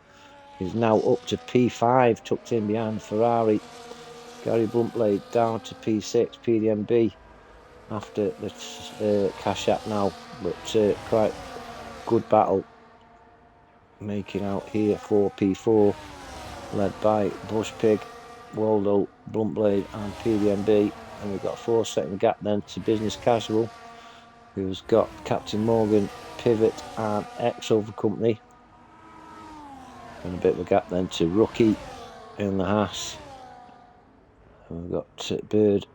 is now up to P5, tucked in behind Ferrari. Gary Bluntblade down to P6, PDMB after the cash app now, but quite good battle making out here for P4, led by Bush Pig, Waldo, Bluntblade and PDMB, and we've got a 4-second gap then to Business Casual, who's got Captain Morgan, Pivot and X over company, and a bit of a gap then to Rookie in the Haas, and we've got Bird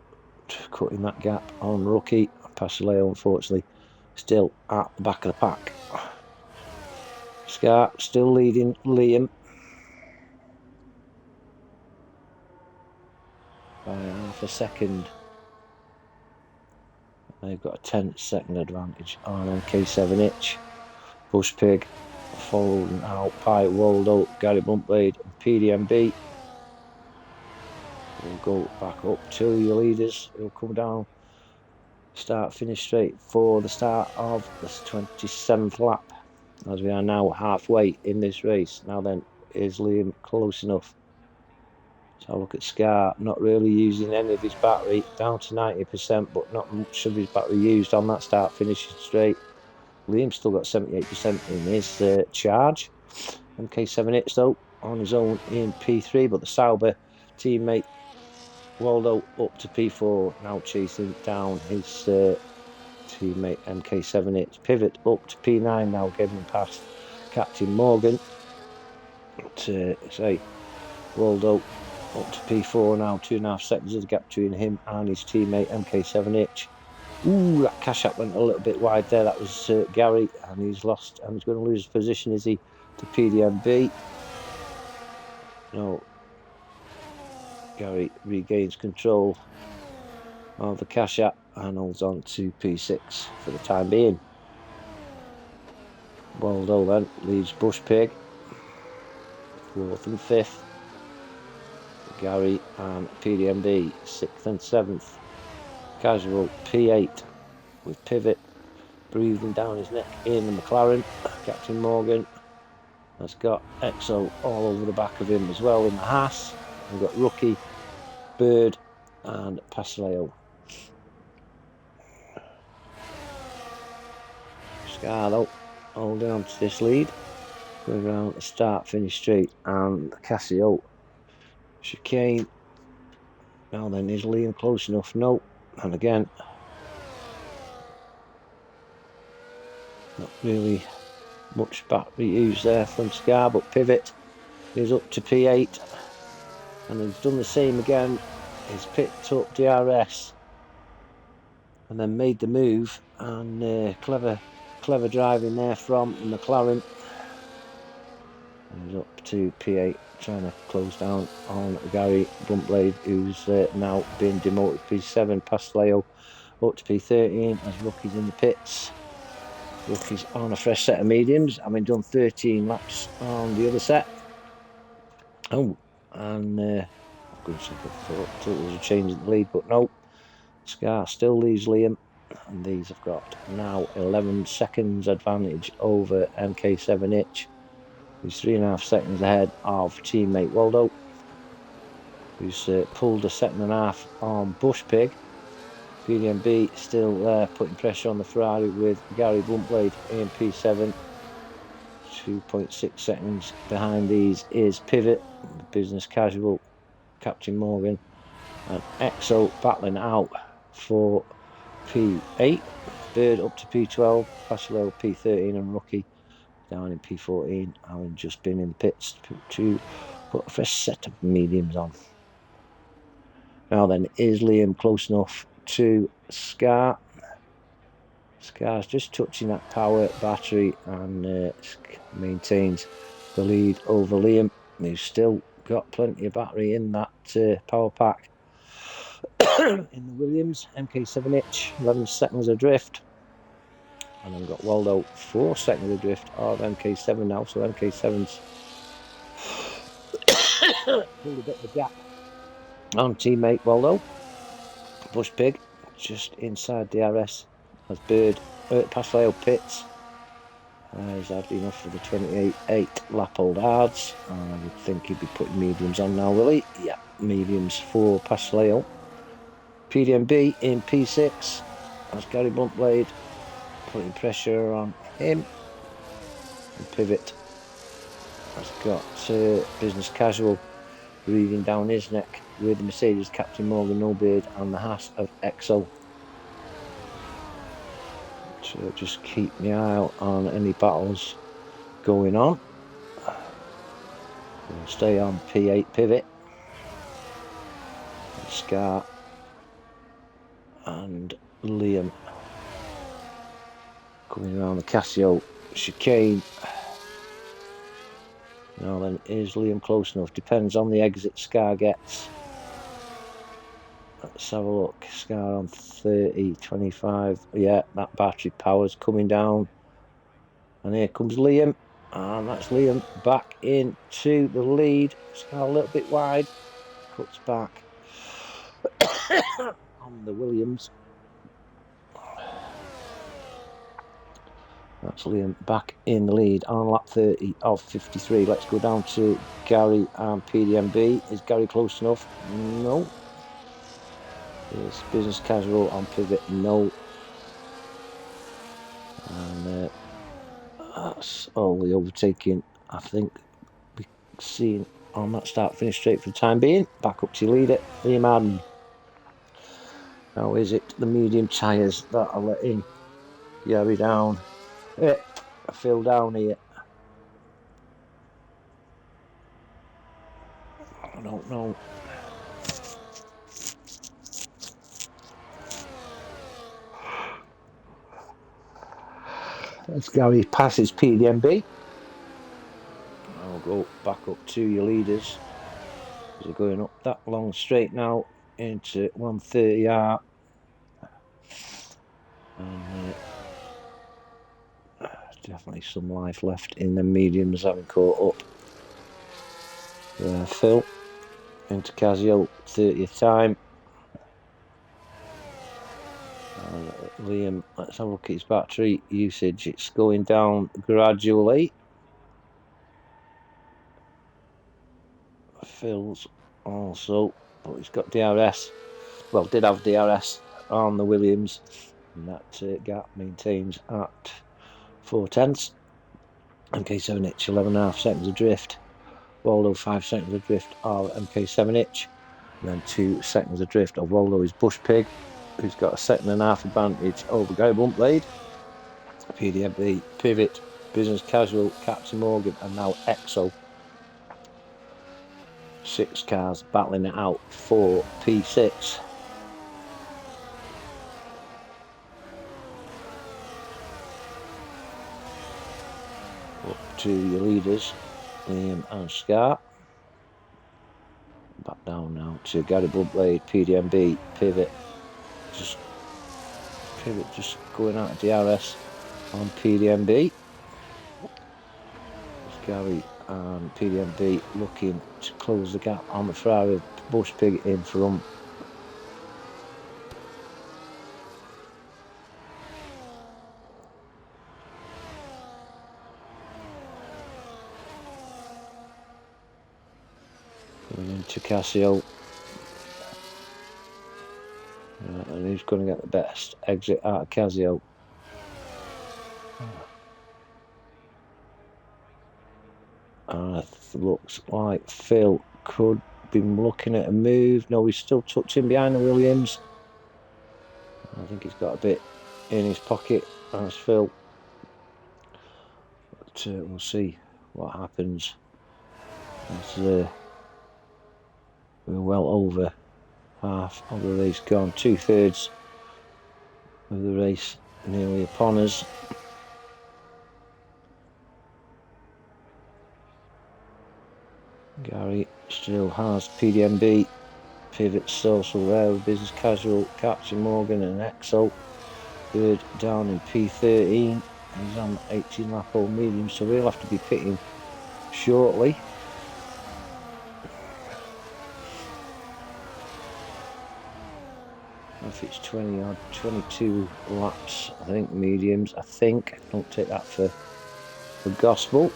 cutting that gap on Rookie. Pasileo unfortunately still at the back of the pack. Scar still leading Liam by half a second. They've got a 10-second advantage on MK7H. Bush Pig followed out by Waldo, Gary Bluntblade and PDMB. We'll go back up to your leaders. Who'll come down, start finish straight for the start of the 27th lap, as we are now halfway in this race. Now then, is Liam close enough? So look at Scar, not really using any of his battery, down to 90%, but not much of his battery used on that start finishing straight. Liam's still got 78% in his charge. MK7H though on his own in P3, but the Sauber teammate Waldo up to P4, now chasing down his teammate MK7H. Pivot up to P9 now, getting past Captain Morgan. To say Waldo up to P4 now, 2.5 seconds of the gap between him and his teammate MK7H. Ooh, that cash app went a little bit wide there. That was Gary, and he's lost, and he's going to lose his position, is he, to PDMB? No. Gary regains control of the cash app and holds on to P6 for the time being. Waldo then leads Bush Pig 4th and 5th. Gary and PDMB 6th and 7th. Casual P8 with Pivot breathing down his neck in the McLaren. Captain Morgan has got EXO all over the back of him as well in the Haas. We've got Rookie, Bird and Pasileo. Scarlo holding on to this lead, going around the start finish straight, and Casio chicane. Now then, is Liam close enough? No. And again, not really much battery used there from Scar, but Pivot is up to P8, and he's done the same again. He's picked up DRS and then made the move, and clever driving there from the McLaren. And he's up to P8, trying to close down on Gary Bluntblade, who's now been demoted to P7. Pasileo up to P13 as Rookie's in the pits. Rookie's on a fresh set of mediums, having done 13 laps on the other set. Oh, and I'm going to say thought there was a change in the lead, but no. Scar still leads Liam, and these have got now 11 seconds advantage over MK7H. He's 3.5 seconds ahead of teammate Waldo, who's pulled a 1.5 seconds on Bush Pig. PDMB still there, putting pressure on the Ferrari with Gary Bluntblade in P7. 2.6 seconds behind these is Pivot, Business Casual, Captain Morgan And EXO battling out for P8. Bird up to P12. Pashaleo P13 and Rookie down in P14. Having just been in the pits to put a fresh set of mediums on. Now then, is Liam close enough to Scar? Scar's just touching that power battery and maintains the lead over Liam, who's still got plenty of battery in that power pack. In the Williams MK7H, 11 seconds adrift. And then we've got Waldo, 4 seconds adrift of MK7 now, so MK7's pulled a bit of a gap on teammate Waldo. Bush Pig just inside DRS as Bird past Leo pits. He's hardly enough for the 28.8 lap old hards. I would think he'd be putting mediums on now, will he? Yeah, mediums for Pashleo. PDMB in P6 as Gary Bluntblade putting pressure on him. And Pivot has got Business Casual breathing down his neck with the Mercedes Captain Morgan Nobeard and the Haas of EXO. So just keep my eye out on any battles going on. We'll stay on P8 Pivot. Scar and Liam coming around the Casio chicane. Now then, is Liam close enough? Depends on the exit Scar gets. Let's have a look. Scar on 30, 25. Yeah, that battery power's coming down. And here comes Liam. And that's Liam back into the lead. Scar a little bit wide. Cuts back on the Williams. That's Liam back in the lead on lap 30 of 53. Let's go down to Gary and PDMB. Is Gary close enough? No. Is Business Casual on Pivot? No. And that's all the overtaking I think we've seen on that start finish straight for the time being. Back up to your leader, Liam Arden. Now is it the medium tyres that are letting Gary down? I fell down here. I don't know. As Gary passes PDMB, I'll go back up to your leaders. They're going up that long straight now into 130R. And definitely some life left in the mediums having caught up. Phil into Casio, 30th time. And Liam, let's have a look at his battery usage. It's going down gradually. Phil's also, but he's got DRS. Well, did have DRS on the Williams. And that gap maintains at 4/10. MK7H 11.5 seconds adrift. Waldo 5 seconds adrift of MK7H. And then 2 seconds adrift of Waldo is Bush Pig, who's got a 2.5 advantage over Gary Bluntblade. PDMB, Pivot, Business Casual, Captain Morgan, and now EXO. 6 cars battling it out for P6. Up to your leaders, Liam and Scar. Back down now to Gary Bluntblade, PDMB, Pivot just going out of DRS on PDMB. Gary and PDMB looking to close the gap on the Ferrari. Bush Pig in front. Going into Casio. And who's going to get the best exit out of Casio? Looks like Phil could been looking at a move. No, he's still tucked in behind the Williams. I think he's got a bit in his pocket as Phil. But we'll see what happens. As we're well over half of the race gone. 2/3 of the race nearly upon us. Gary still has PDMB, Pivot, Social Rail, Business Casual, Captain Morgan and Exo. Bird down in P13. He's on 18 lap old medium, so we'll have to be pitting shortly. If it's 20 odd, 22 laps, I think, mediums. I think, don't take that for gospel.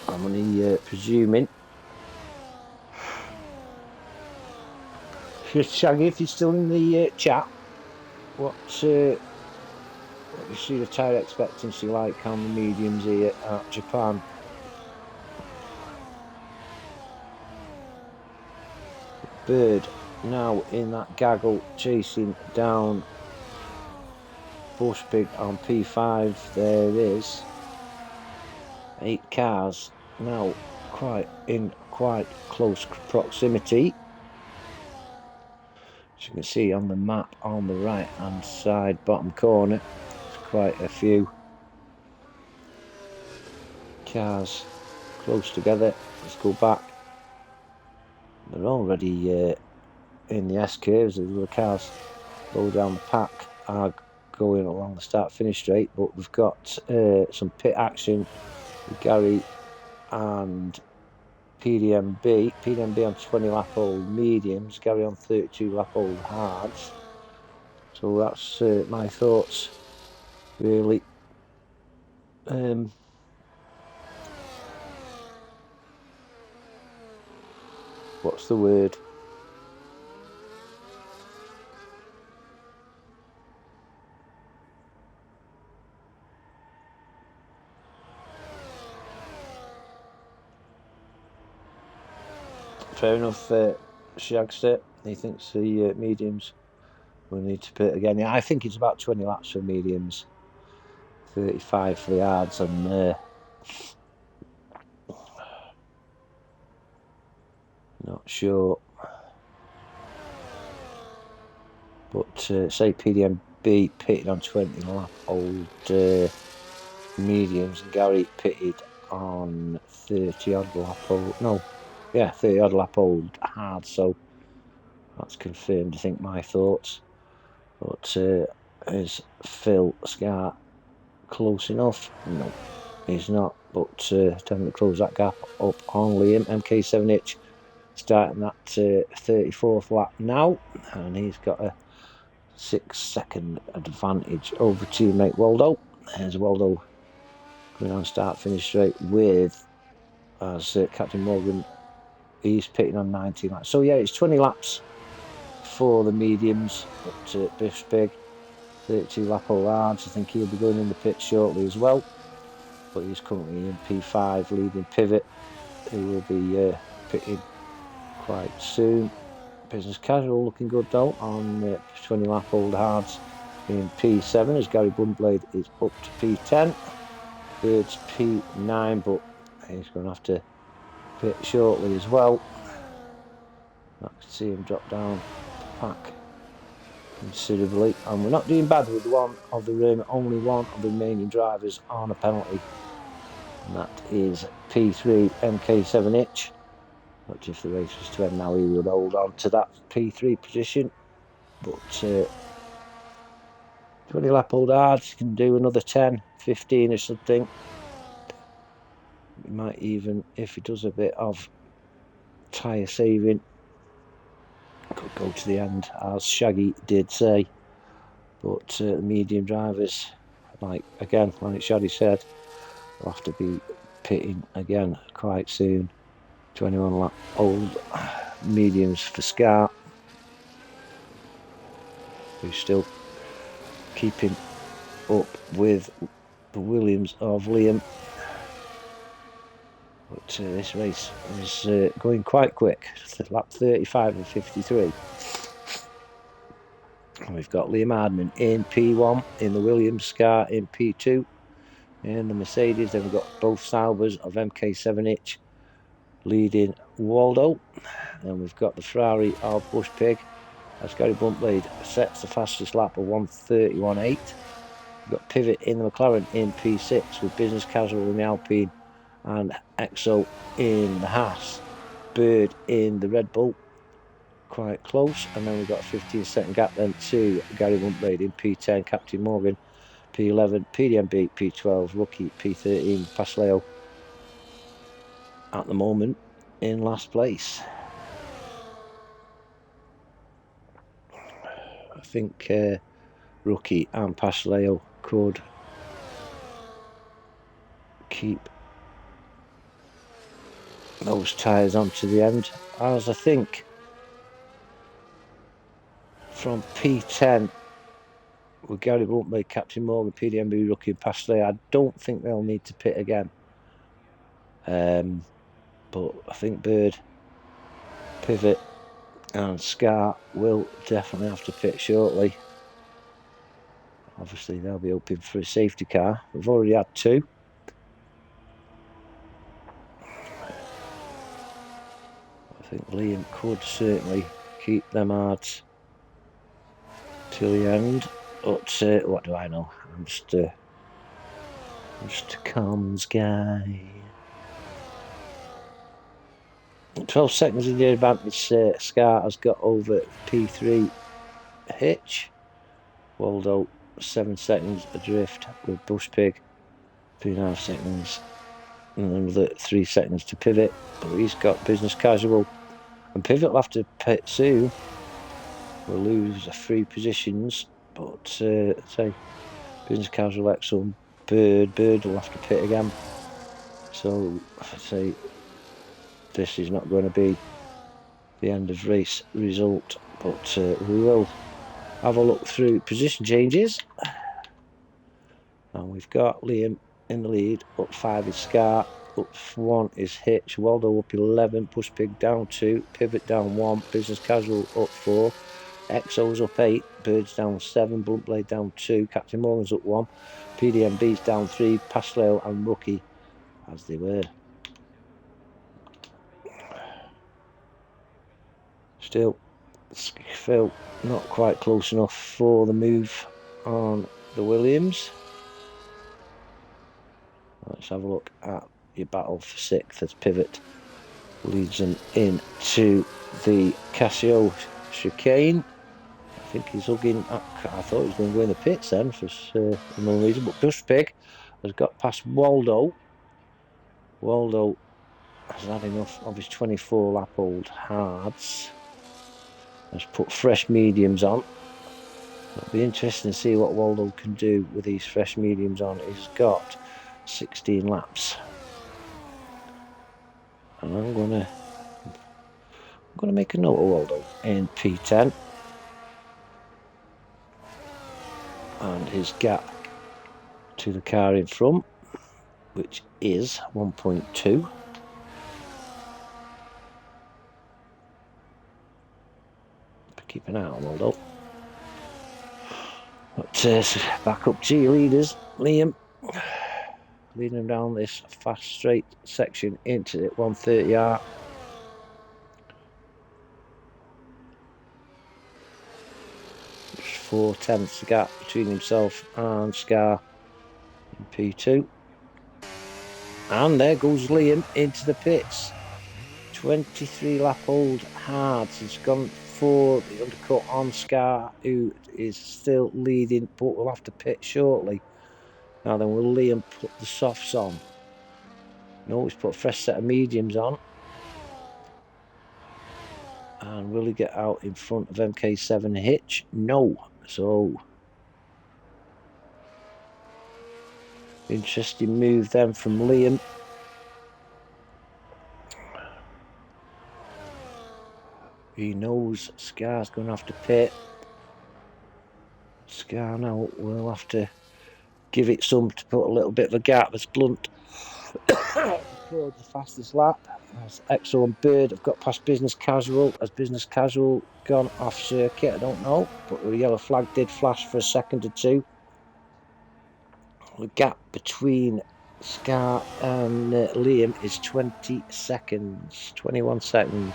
I'm only presuming. Shaggy, if you're still in the chat, what you see the tyre expectancy like on the mediums here at Japan? Bird now in that gaggle, chasing down Bushpig on P5. There it is. 8 cars now in quite close proximity. As you can see on the map on the right hand side bottom corner, there's quite a few cars close together. Let's go back. They're already in the S-curves. The cars low down the pack are going along the start-finish straight, but we've got some pit action with Gary and PDMB on 20 lap old mediums, Gary on 32 lap old hards. So that's my thoughts really. What's the word? Fair enough, Shagster. He thinks the mediums will need to pit again. Yeah, I think it's about 20 laps for mediums, 35 for the hards, and not sure. But say PDMB pitted on 20 lap old mediums, and Gary pitted on 30 odd lap old. No. Yeah, 30 odd lap old hard, so that's confirmed, I think, my thoughts. But is Phil Scar close enough? No, he's not, but time to close that gap up on Liam. MK7H starting that 34th lap now, and he's got a 6-second advantage over teammate Waldo. There's Waldo going on start finish straight with as Captain Morgan. He's pitting on 19 laps. So yeah, it's 20 laps for the mediums, but Biff's big. 32 lap old hards. I think he'll be going in the pit shortly as well. But he's currently in P5 leading Pivot. He will be pitting quite soon. Business Casual looking good though on 20 lap old hards in P7 as Gary Bundblade is up to P10. Bird's P9, but he's going to have to pit shortly as well. I can see him drop down the pack considerably, and we're not doing bad with only one of the remaining drivers on a penalty, and that is P3 MK7H. But if the race was to end now, he would hold on to that P3 position. But 20 lap old hards can do another 10, 15 or something. He might even, if he does a bit of tyre saving, could go to the end, as Shaggy did say. But the medium drivers, like Shaggy said, will have to be pitting again quite soon. 21 lap old mediums for Scar, who's still keeping up with the Williams of Liam. But this race is going quite quick. Lap 35 and 53. And we've got Liam Hardman in P1, in the Williams Scar in P2, in the Mercedes. Then we've got both Saubers of MK7H leading Waldo. And we've got the Ferrari of Bush Pig as Gary Bluntblade sets the fastest lap of 1:31.8. We've got Pivot in the McLaren in P6 with Business Casual in the Alpine and EXO in the Haas. Bird in the Red Bull, quite close. And then we've got a 15-second gap then to Gary Bluntblade in P10, Captain Morgan P11, PDMB P12, Rookie P13, Pasleo at the moment in last place. I think Rookie and Pasleo could keep those tyres on to the end, as I think from P10 with Gary Bluntblade, Captain Morgan, PDMB, Rookie and Pasleo, I don't think they'll need to pit again. But I think Bird, Pivot and Scar will definitely have to pit shortly. Obviously they'll be hoping for a safety car. We've already had two. I think Liam could certainly keep them odds till the end. But what do I know? I'm just a comms guy. 12 seconds in the advantage. Scar has got over P3 Hitch. Waldo 7 seconds adrift with Bush Pig. 3.5 seconds. And another 3 seconds to Pivot. But he's got Business Casual. And Pivot will have to pit soon. We'll lose 3 positions. But say Business Casual, Exxon, Bird will have to pit again. So I'd say this is not going to be the end of race result, but we will have a look through position changes. And we've got Liam in the lead. Up 5 is Scar, up 1 is Hitch, Waldo up 11, Push Pig down 2, Pivot down 1, Business Casual up 4, Exo's up 8, Bird's down 7, Bluntblade down 2, Captain Morgan's up 1, PDMB's down 3, Pasleo and Rookie as they were. Still, Phil not quite close enough for the move on the Williams. Let's have a look at your battle for 6th as Pivot leads them into the Casio chicane. I think he's hugging. I thought he was going to go in the pits then for no reason, but Bush Pig has got past Waldo. Waldo has had enough of his 24 lap old hards. Has put fresh mediums on. It'll be interesting to see what Waldo can do with these fresh mediums on. He's got 16 laps. And I'm gonna make a note of Waldo in P10. And his gap to the car in front, which is 1.2. Keep an eye on Waldo. But back up to your leaders, Liam, leading them down this fast straight section into 130R. Just 4 tenths gap between himself and Scar in P2. And there goes Liam into the pits. 23 lap old hards. He's gone for the undercut on Scar, who is still leading, but will have to pit shortly. Now then, will Liam put the softs on? No, he's put a fresh set of mediums on. And will he get out in front of MK7 Hitch? No. So, interesting move then from Liam. He knows Scar's going to have to pit. Scar now will have to give it some to put a little bit of a gap. That's Blunt. record the fastest lap. As Exo and Bird have got past Business Casual. Has Business Casual gone off circuit? I don't know, but the yellow flag did flash for a second or two. The gap between Scar and Liam is 20 seconds, 21 seconds.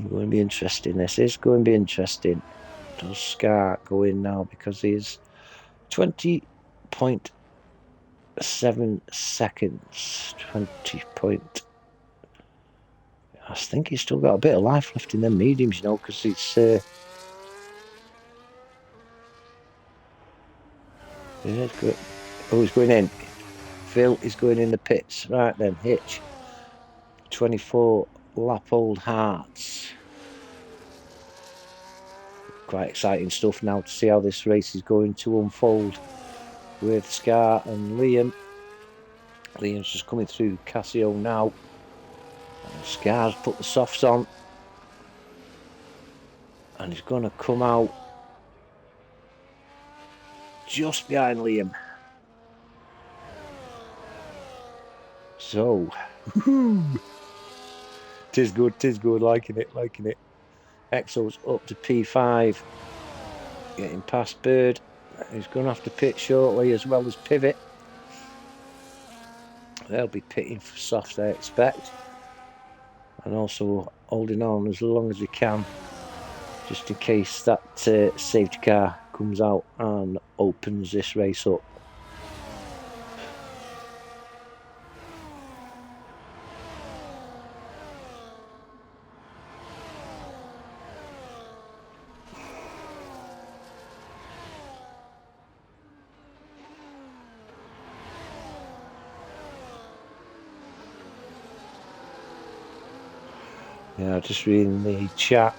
Going to be interesting. This is going to be interesting. Does Scar go in now, because he's 20.7 seconds. 20 point. I think he's still got a bit of life left in them mediums, you know, because it's. Yeah, it's good. Oh, he's going in. Phil is going in the pits. Right then, Hitch. 24 lap old hearts. Quite exciting stuff now to see how this race is going to unfold with Scar and Liam. Liam's just coming through Casio now. And Scar's put the softs on. And he's going to come out just behind Liam. So, tis good, liking it. Exo's up to P5, getting past Bird. He's going to have to pit shortly, as well as Pivot. They'll be pitting for softs, I expect, and also holding on as long as they can, just in case that safety car comes out and opens this race up. Yeah, just reading the chat.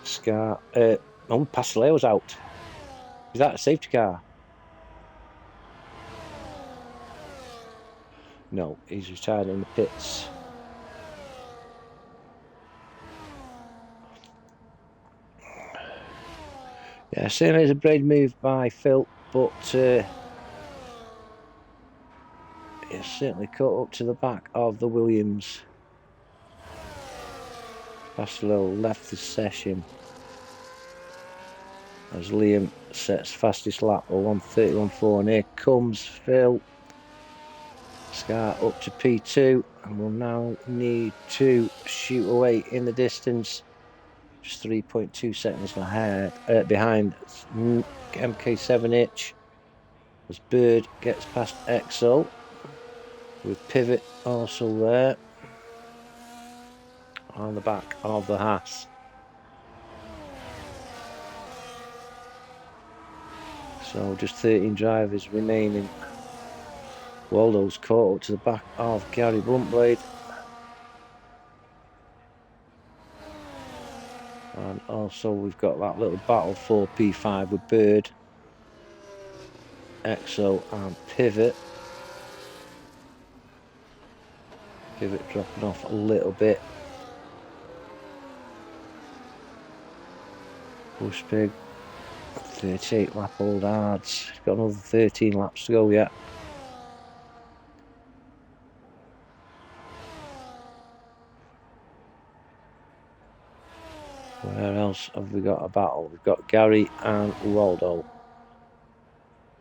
Scar, Pastileo's out. Is that a safety car? No, he's retired in the pits. Yeah, certainly is a brave move by Phil, but he's certainly caught up to the back of the Williams. Pasteleo left the session as Liam sets fastest lap of 1:31.4, and here comes Phil. Scar up to P2, and will now need to shoot away in the distance. Just 3.2 seconds behind MK7H as Bird gets past Exo, with Pivot also there on the back of the Haas. So just 13 drivers remaining. Waldo's caught up to the back of Gary Bluntblade. And also we've got that little battle for P5 with Bird, Exo and Pivot. Pivot dropping off a little bit. Bush Pig, 38 lap old hards. He's got another 13 laps to go yet. Where else have we got a battle? We've got Gary and Waldo.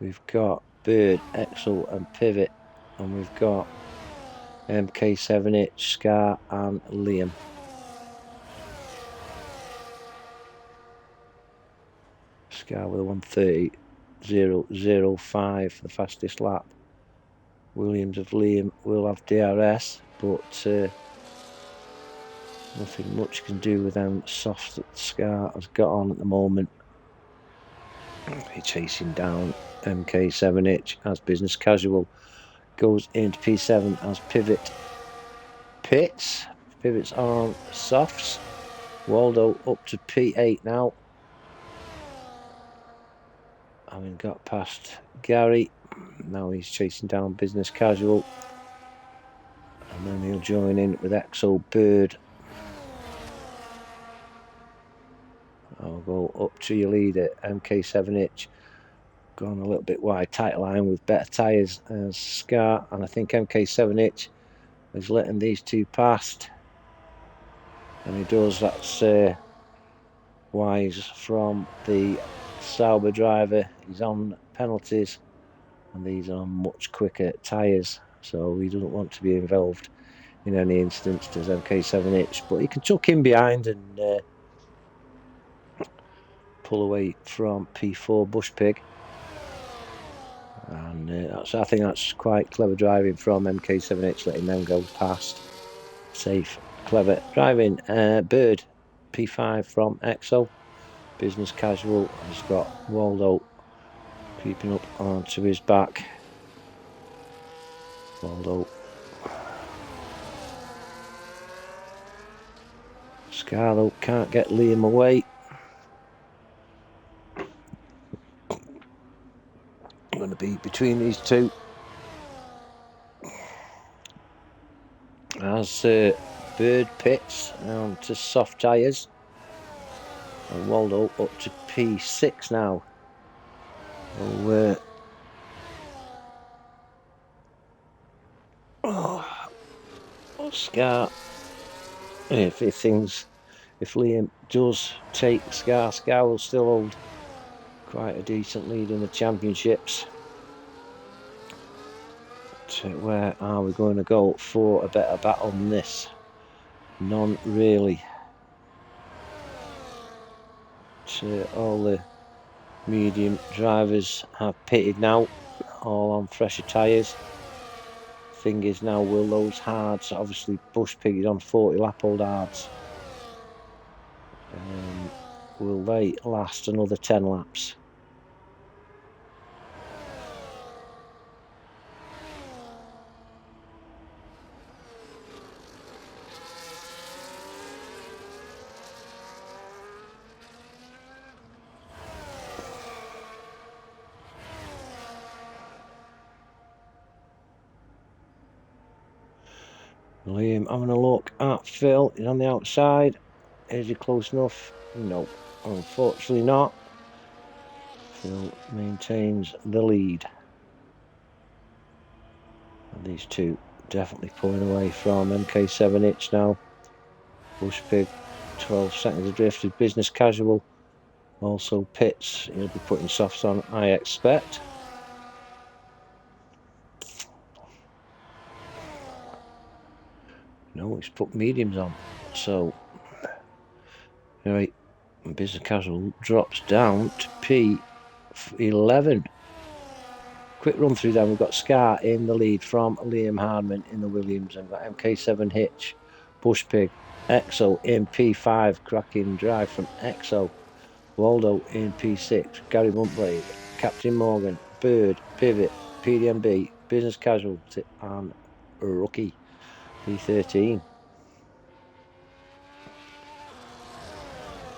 We've got Bird, Exo and Pivot. And we've got MK7H, Scar and Liam. Scar with a 1:30.005 for the fastest lap. Williams of Liam will have DRS, but nothing much can do with them softs that Scar has got on at the moment. He's chasing down MK7H as Business Casual goes into P7 as Pivot pits. Pivot's on softs. Waldo up to P8 now. Having got past Gary, now he's chasing down Business Casual. And then he'll join in with Exo Bird. I'll go up to your leader, MK7H. gone a little bit wide, tighter line with better tyres as Scar, and I think MK7H is letting these two past, and he does. That's wise from the Sauber driver. He's on penalties, and these are much quicker tyres, so he doesn't want to be involved in any instance as MK7H, but he can tuck in behind and pull away from P4 Bush Pig. And I think that's quite clever driving from MK7H, letting them go past. Safe, clever driving. Bird, P5 from EXO. Business Casual has got Waldo creeping up onto his back. Waldo. Scarlo can't get Liam away. Going to be between these two. As Bird pits down to soft tyres, and Waldo up to P6 now. Scar, if Liam does take Scar will still hold quite a decent lead in the championships. Where are we going to go for a better battle than this? None really. All the medium drivers have pitted now, all on fresher tyres. Thing is now, will those hards, obviously Bush Pig is on 40 lap old hards, will they last another 10 laps? Liam having a look at Phil. He's on the outside. Is he close enough? No, unfortunately not. Phil maintains the lead. And these two definitely pulling away from MK7H now. Bush Pig, 12 seconds adrift. Business Casual also pits. He'll be putting softs on, I expect. No, he's put mediums on. So, right, Business Casual drops down to P11. Quick run through then. We've got Scar in the lead from Liam Hardman in the Williams, and got MK7 Hitch, Bush Pig, EXO in P5, cracking drive from EXO, Waldo in P6, Gary Muntblade, Captain Morgan, Bird, Pivot, PDMB, Business Casualty, and Rookie P13.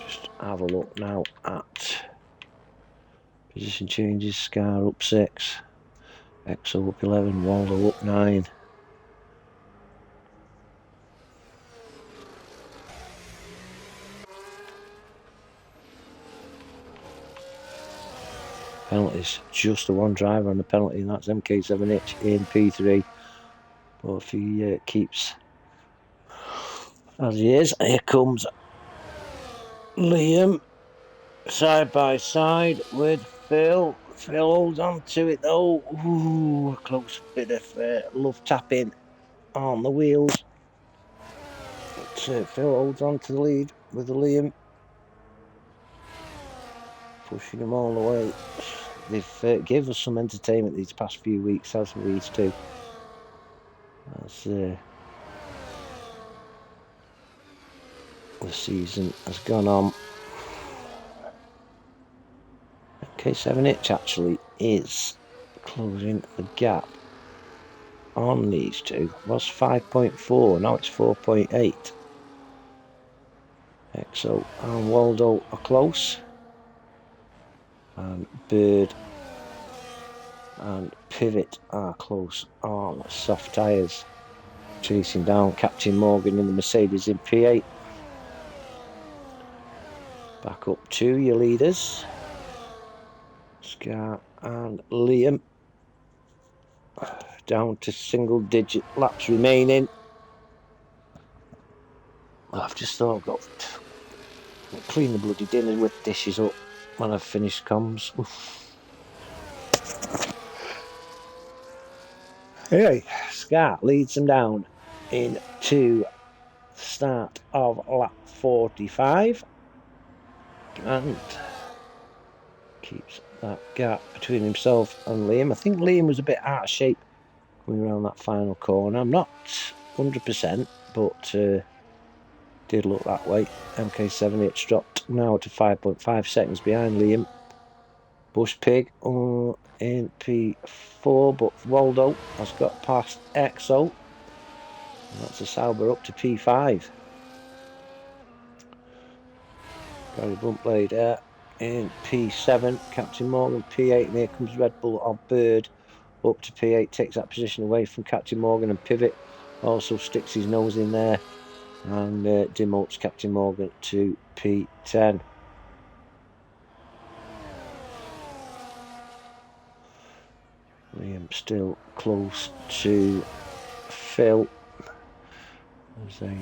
Just have a look now at position changes. Scar up 6, EXO up 11, Waldo up 9. Penalties, just the one driver on the penalty, and that's MK7H in P3. But if he keeps as he is, here comes Liam side by side with Phil. Phil holds on to it though. Ooh, a close bit of love tapping on the wheels. But, Phil holds on to the lead with Liam, pushing him all the way. They've given us some entertainment these past few weeks, as these two. As the season has gone on. MK7H actually is closing the gap on these two. It was 5.4, now it's 4.8. EXO and Waldo are close, and Bird and Pivot are close on soft tyres, chasing down Captain Morgan in the Mercedes in P8. Back up to your leaders, Scar and Liam down to single-digit laps remaining. I've just thought I've got to clean the bloody dinner with dishes up when I've finished comms. Anyway, Scar leads them down into the start of lap 45 and keeps that gap between himself and Liam. I think Liam was a bit out of shape coming around that final corner. I'm not 100%, but did look that way. MK78 dropped now to 5.5 seconds behind Liam. Bush Pig in P4, but Waldo has got past EXO. That's a Sauber up to P5. Gary Bluntblade there in P7. Captain Morgan P8, and here comes Red Bull of Bird up to P8. Takes that position away from Captain Morgan, and Pivot also sticks his nose in there and demotes Captain Morgan to P10. Liam still close to Phil as they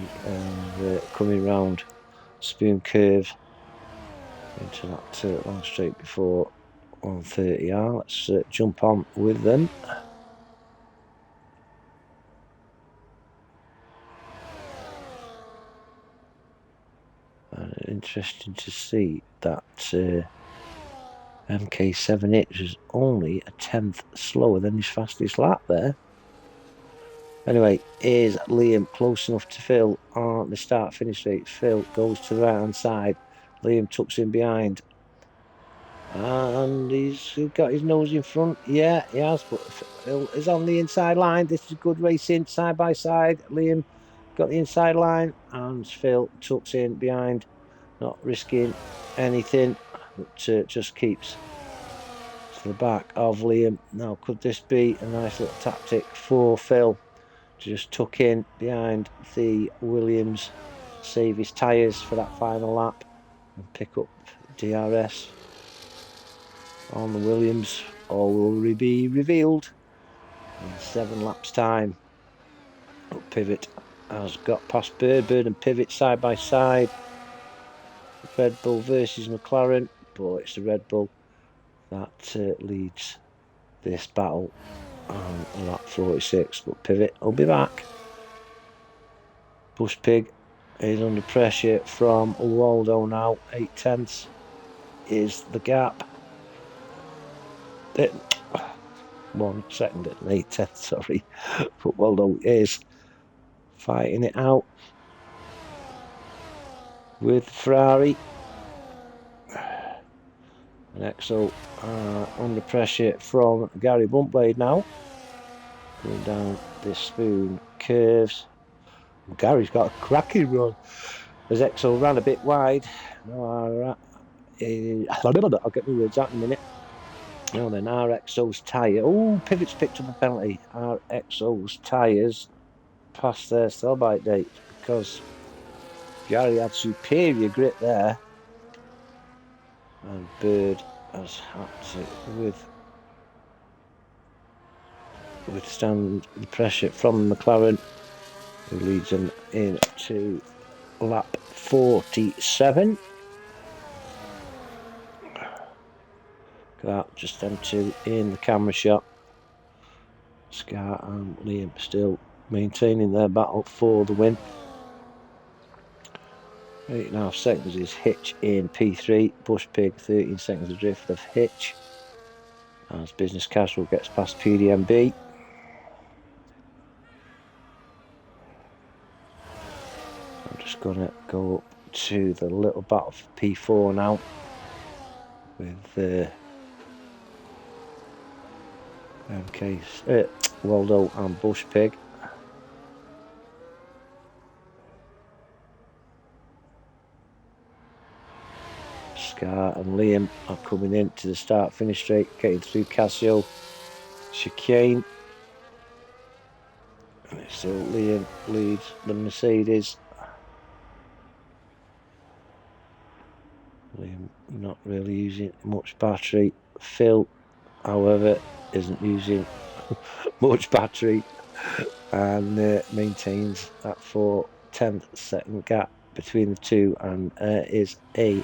coming round Spoon Curve into that long straight before 130R. Let's jump on with them. Interesting to see that MK78 was only a 10th slower than his fastest lap there. Anyway, is Liam close enough to Phil on the start-finish straight? Phil goes to the right-hand side. Liam tucks in behind. And he's got his nose in front. Yeah, he has, but Phil is on the inside line. This is good racing, side by side. Liam got the inside line, and Phil tucks in behind, not risking anything, but just keeps to the back of Liam. Now, could this be a nice little tactic for Phil to just tuck in behind the Williams, save his tyres for that final lap, and pick up DRS on the Williams, or will it be revealed in 7 laps time? But Pivot has got past Bird and Pivot side by side. Red Bull versus McLaren, but it's the Red Bull that leads this battle on lap 46. But Pivot will be back. Bush Pig is under pressure from Waldo now. 8/10 is the gap. 1 second at 8/10, sorry. But Waldo is fighting it out with Ferrari. And EXO under pressure from Gary Bluntblade now. Going down this Spoon curves. Gary's got a cracking run. As EXO ran a bit wide. I'll get my words out in a minute. Now then, RXO's tyre. Oh, Pivot's picked up a penalty. RXO's tyres past their sell-by date because Gary had superior grip there. And Bird has had to withstand the pressure from McLaren, who leads them into lap 47. Look at that, just them two in the camera shot. Scar and Liam still maintaining their battle for the win. 8.5 seconds is Hitch in P3. Bush Pig 13 seconds adrift of Hitch as Business Casual gets past PDMB. I'm just gonna go up to the little battle for P4 now with Waldo and Bush Pig. Scar and Liam are coming into the start-finish straight, getting through Casio chicane. So Liam leads the Mercedes. Liam not really using much battery. Phil however, isn't using much battery and maintains that 4/10 second gap between the two, and is a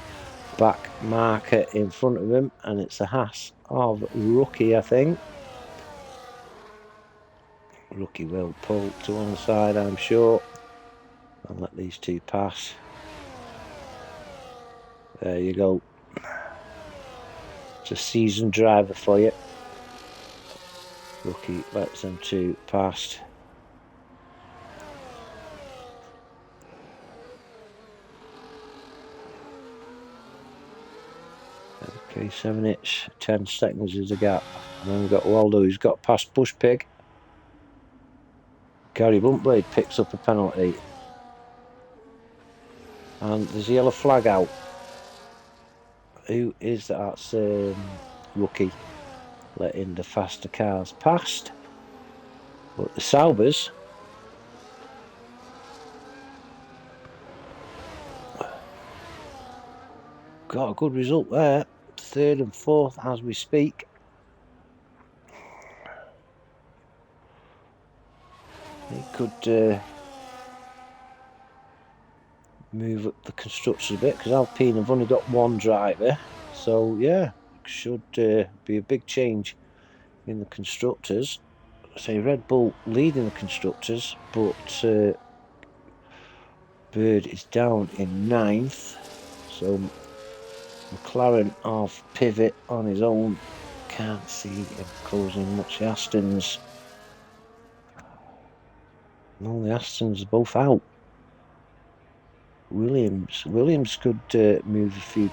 back marker in front of him, and it's a Haas of Rookie, I think. Rookie will pull to one side, I'm sure, and let these two pass. There you go. It's a seasoned driver for you. Rookie lets them two past. Okay, 7-inch, 10 seconds is the gap. And then we've got Waldo, who's got past Bush Pig. Gary Bluntblade picks up a penalty. And there's a yellow flag out. Who is that? That's Rookie letting the faster cars past. But the Saubers got a good result there. 3rd and 4th as we speak. He could move up the constructors a bit, because Alpine have only got one driver. So yeah, should be a big change in the constructors. Say Red Bull leading the constructors, but Bird is down in 9th. So McLaren off pivot on his own. Can't see him closing much. The Astons. No, the Astons are both out. Williams could move a few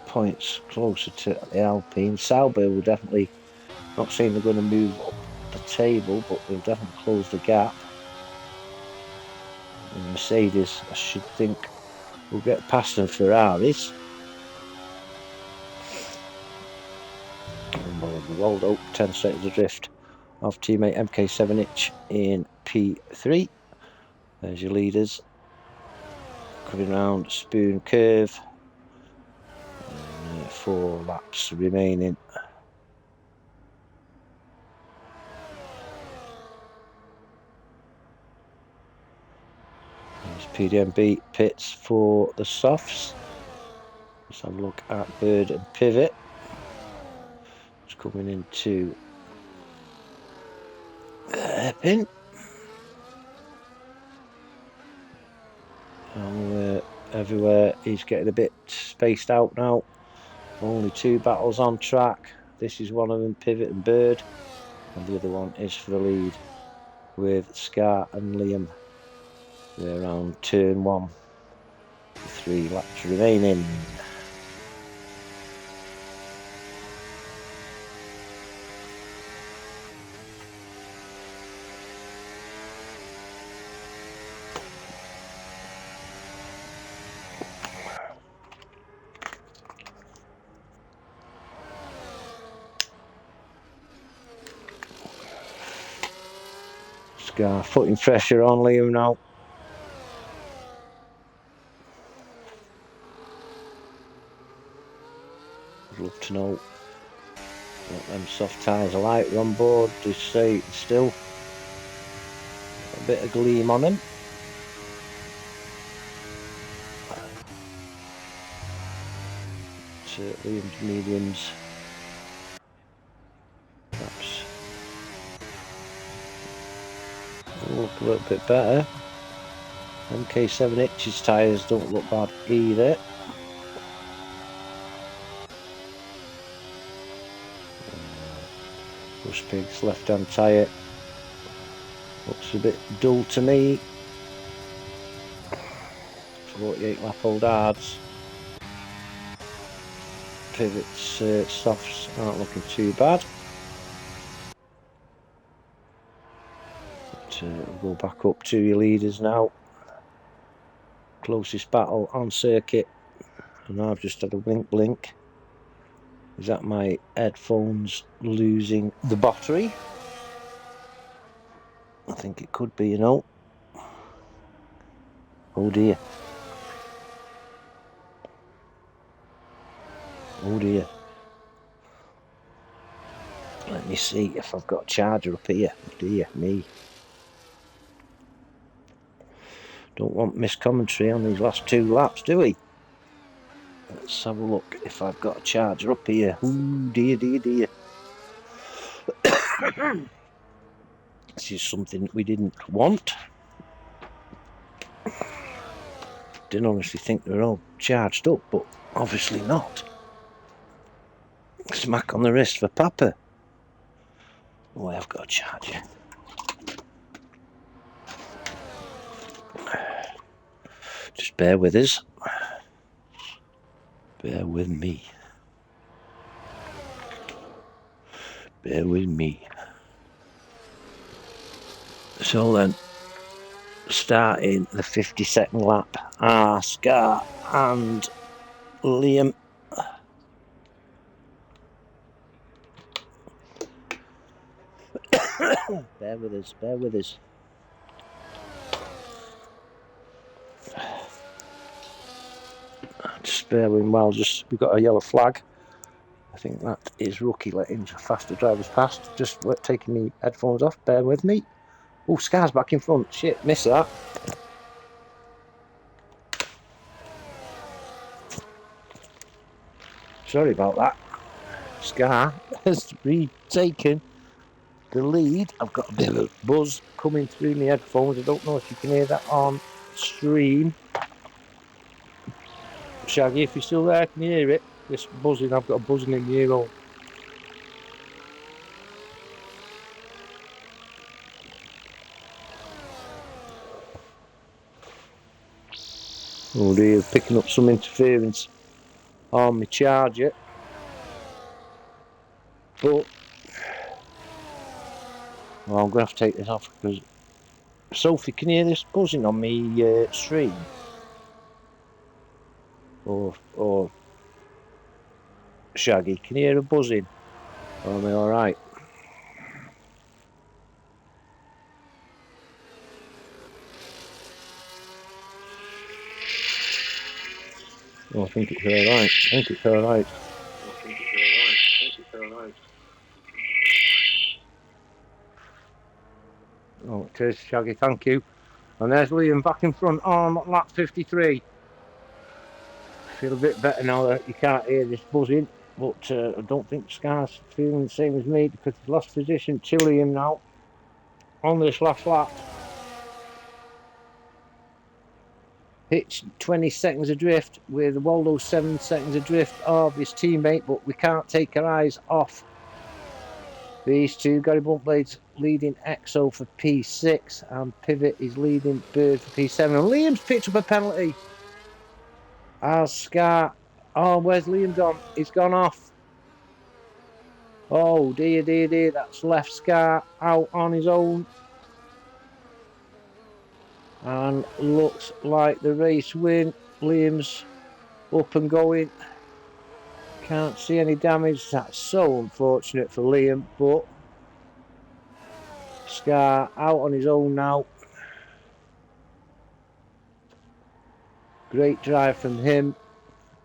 points closer to the Alpine. Sauber will definitely, not saying they're going to move up the table, but they'll definitely close the gap. And Mercedes, I should think, will get past them Ferraris. And Waldo, 10 seconds adrift of teammate MK7-inch in P3. There's your leaders. Coming round Spoon Curve. And 4 laps remaining. There's PDMB pits for the softs. Let's have a look at Bird and Pivot. It's coming into hairpin. And everywhere he's getting a bit spaced out now. Only 2 battles on track. This is one of them, Pivot and Bird, and the other one is for the lead with Scar and Liam. They're around turn 1. 3 laps remaining. Scar putting pressure on Liam now. I'd love to know what them soft tyres are like. We're on board. They say still a bit of gleam on him. Liam's mediums. Perhaps look a little bit better. MK7-inch's tyres don't look bad either. Bush Pig's left-hand tyre looks a bit dull to me. 48 lap old hards. Pivot's softs aren't looking too bad. But we'll go back up to your leaders now. Closest battle on circuit, and I've just had a blink. Is that my headphones losing the battery? I think it could be, you know. Oh dear. Oh dear. Let me see if I've got a charger up here. Dear me. Don't want missed commentary on these last 2 laps, do we? Let's have a look if I've got a charger up here. Ooh, dear, dear, dear. This is something we didn't want. Didn't honestly think they were all charged up, but obviously not. Smack on the wrist for Papa. Oh, I've got a charger. Just bear with us. Bear with me. Bear with me. So then, starting the 52nd lap, Scar and Liam. Bear with us, bear with us. Just bear with me while we've got a yellow flag. I think that is rookie letting faster drivers past. Just taking my headphones off, bear with me. Oh, Scar's back in front. Shit, missed that. Sorry about that. Scar has retaken the lead. I've got a bit of a buzz coming through my headphones. I don't know if you can hear that on stream. Shaggy, if you're still there, can you hear it? This buzzing, I've got a buzzing in the ear hole. Oh dear, picking up some interference on my charger. But well, I'm going to have to take this off because Sophie, can you hear this buzzing on me stream? Or Shaggy, can you hear a buzzing? Or am I alright? Oh, I think it's alright. I think it's alright. Oh, it is, Shaggy, thank you. And there's Liam back in front on lap 53. Feel a bit better now that you can't hear this buzzing, but I don't think Scar's feeling the same as me because he's lost position to Liam now on this last lap. Hitch 20 seconds adrift with Waldo 7 seconds adrift of his teammate, but we can't take our eyes off these two. Gary Bluntblade's leading EXO for P6 and Pivot is leading Bird for P7. And Liam's picked up a penalty. As Scar, oh, where's Liam gone? He's gone off. Oh dear, dear, dear, that's left Scar out on his own. And looks like the race win. Liam's up and going. Can't see any damage. That's so unfortunate for Liam, but Scar out on his own now. Great drive from him,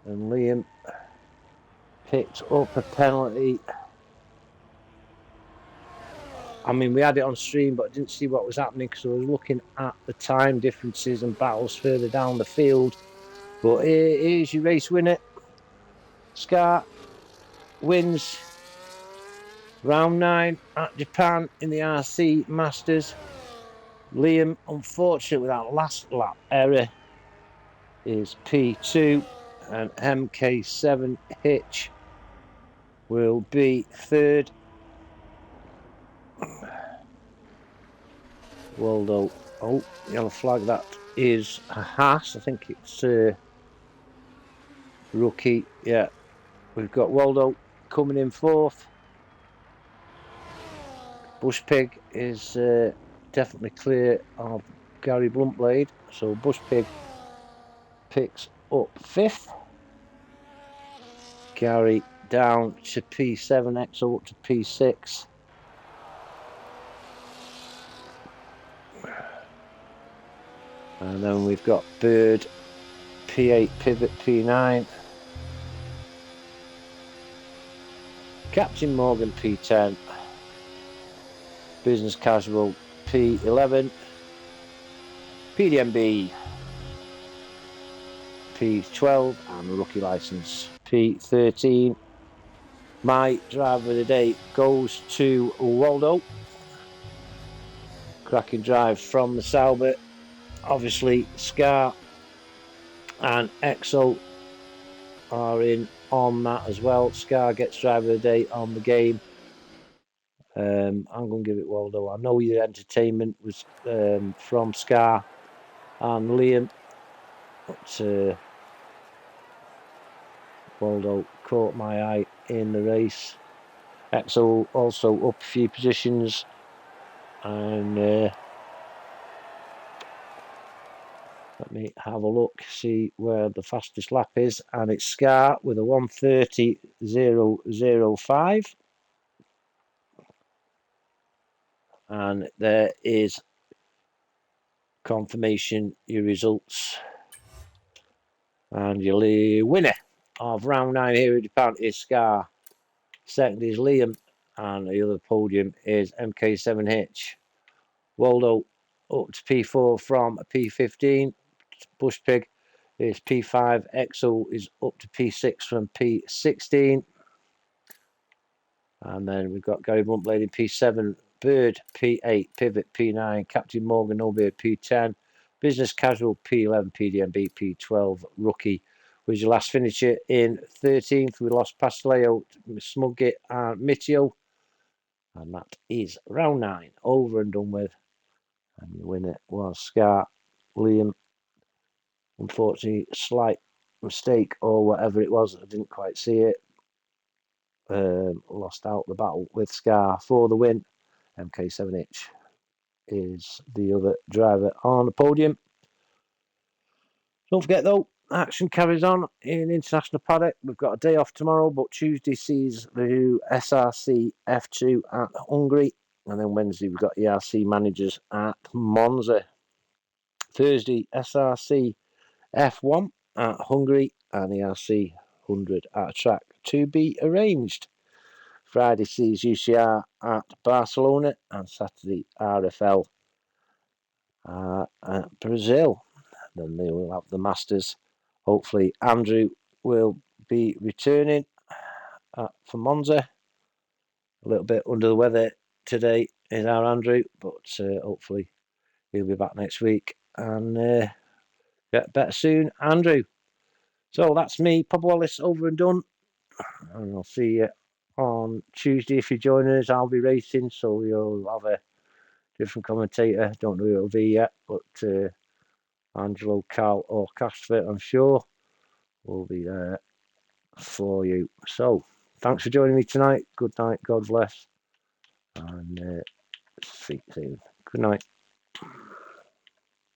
and Liam picked up a penalty. I mean, we had it on stream, but I didn't see what was happening because I was looking at the time differences and battles further down the field. But here's your race winner. Scar wins round 9 at Japan in the ERC Masters. Liam, unfortunately, with that last lap error, is P2, and MK7 Hitch will be 3rd. Waldo, oh, yellow flag, that is a Haas. I think it's rookie. Yeah, we've got Waldo coming in 4th. Bush Pig is definitely clear of Gary Bluntblade, so Bush Pig picks up 5th. Gary down to P7, EXO up to P6. And then we've got Bird, P8, Pivot, P9. Captain Morgan, P10. Business Casual P11, PDMB P12, and rookie license P13. My driver of the day goes to Waldo. Cracking drive from the Sauber. Obviously, Scar and Exo are in on that as well. Scar gets driver of the day on the game. I'm going to give it Waldo. I know your entertainment was from Scar and Liam, but Waldo caught my eye in the race. Exo also up a few positions, and let me have a look, see where the fastest lap is, and it's Scar with a 1:30.005. And there is confirmation, your results, and your winner of round 9 here at Japan is Scar. Second is Liam, and the other podium is MK7H. Waldo up to P4 from P15. Bush Pig is P5. Exo is up to P6 from P16. And then we've got Gary Bluntblade in P7. Bird P8. Pivot P9. Captain Morgan Obeah P10. Business Casual P11. PDMB P12. Rookie was your last finisher in 13th. We lost Pasteleo, Smugget, and Mitio. And that is round 9 over and done with. And the winner was Scar. Liam, unfortunately, slight mistake or whatever it was, I didn't quite see it. Lost out the battle with Scar for the win. MK7H is the other driver on the podium. Don't forget though, action carries on in International Paddock. We've got a day off tomorrow, but Tuesday sees the SRC F2 at Hungary, and then Wednesday we've got ERC Managers at Monza. Thursday, SRC F1 at Hungary and ERC 100 at a track to be arranged. Friday sees UCR at Barcelona, and Saturday RFL at Brazil. Then they will have the Masters. Hopefully Andrew will be returning for Monza. A little bit under the weather today is our Andrew, but hopefully he'll be back next week and get better soon, Andrew. So that's me, Papa Wallace, over and done. And I'll see you on Tuesday if you join us. I'll be racing, so you'll have a different commentator. Don't know who it'll be yet, but Angelo, Carl, or Casper, I'm sure, will be there for you. So, thanks for joining me tonight. Good night, God bless, and see you soon. Good night.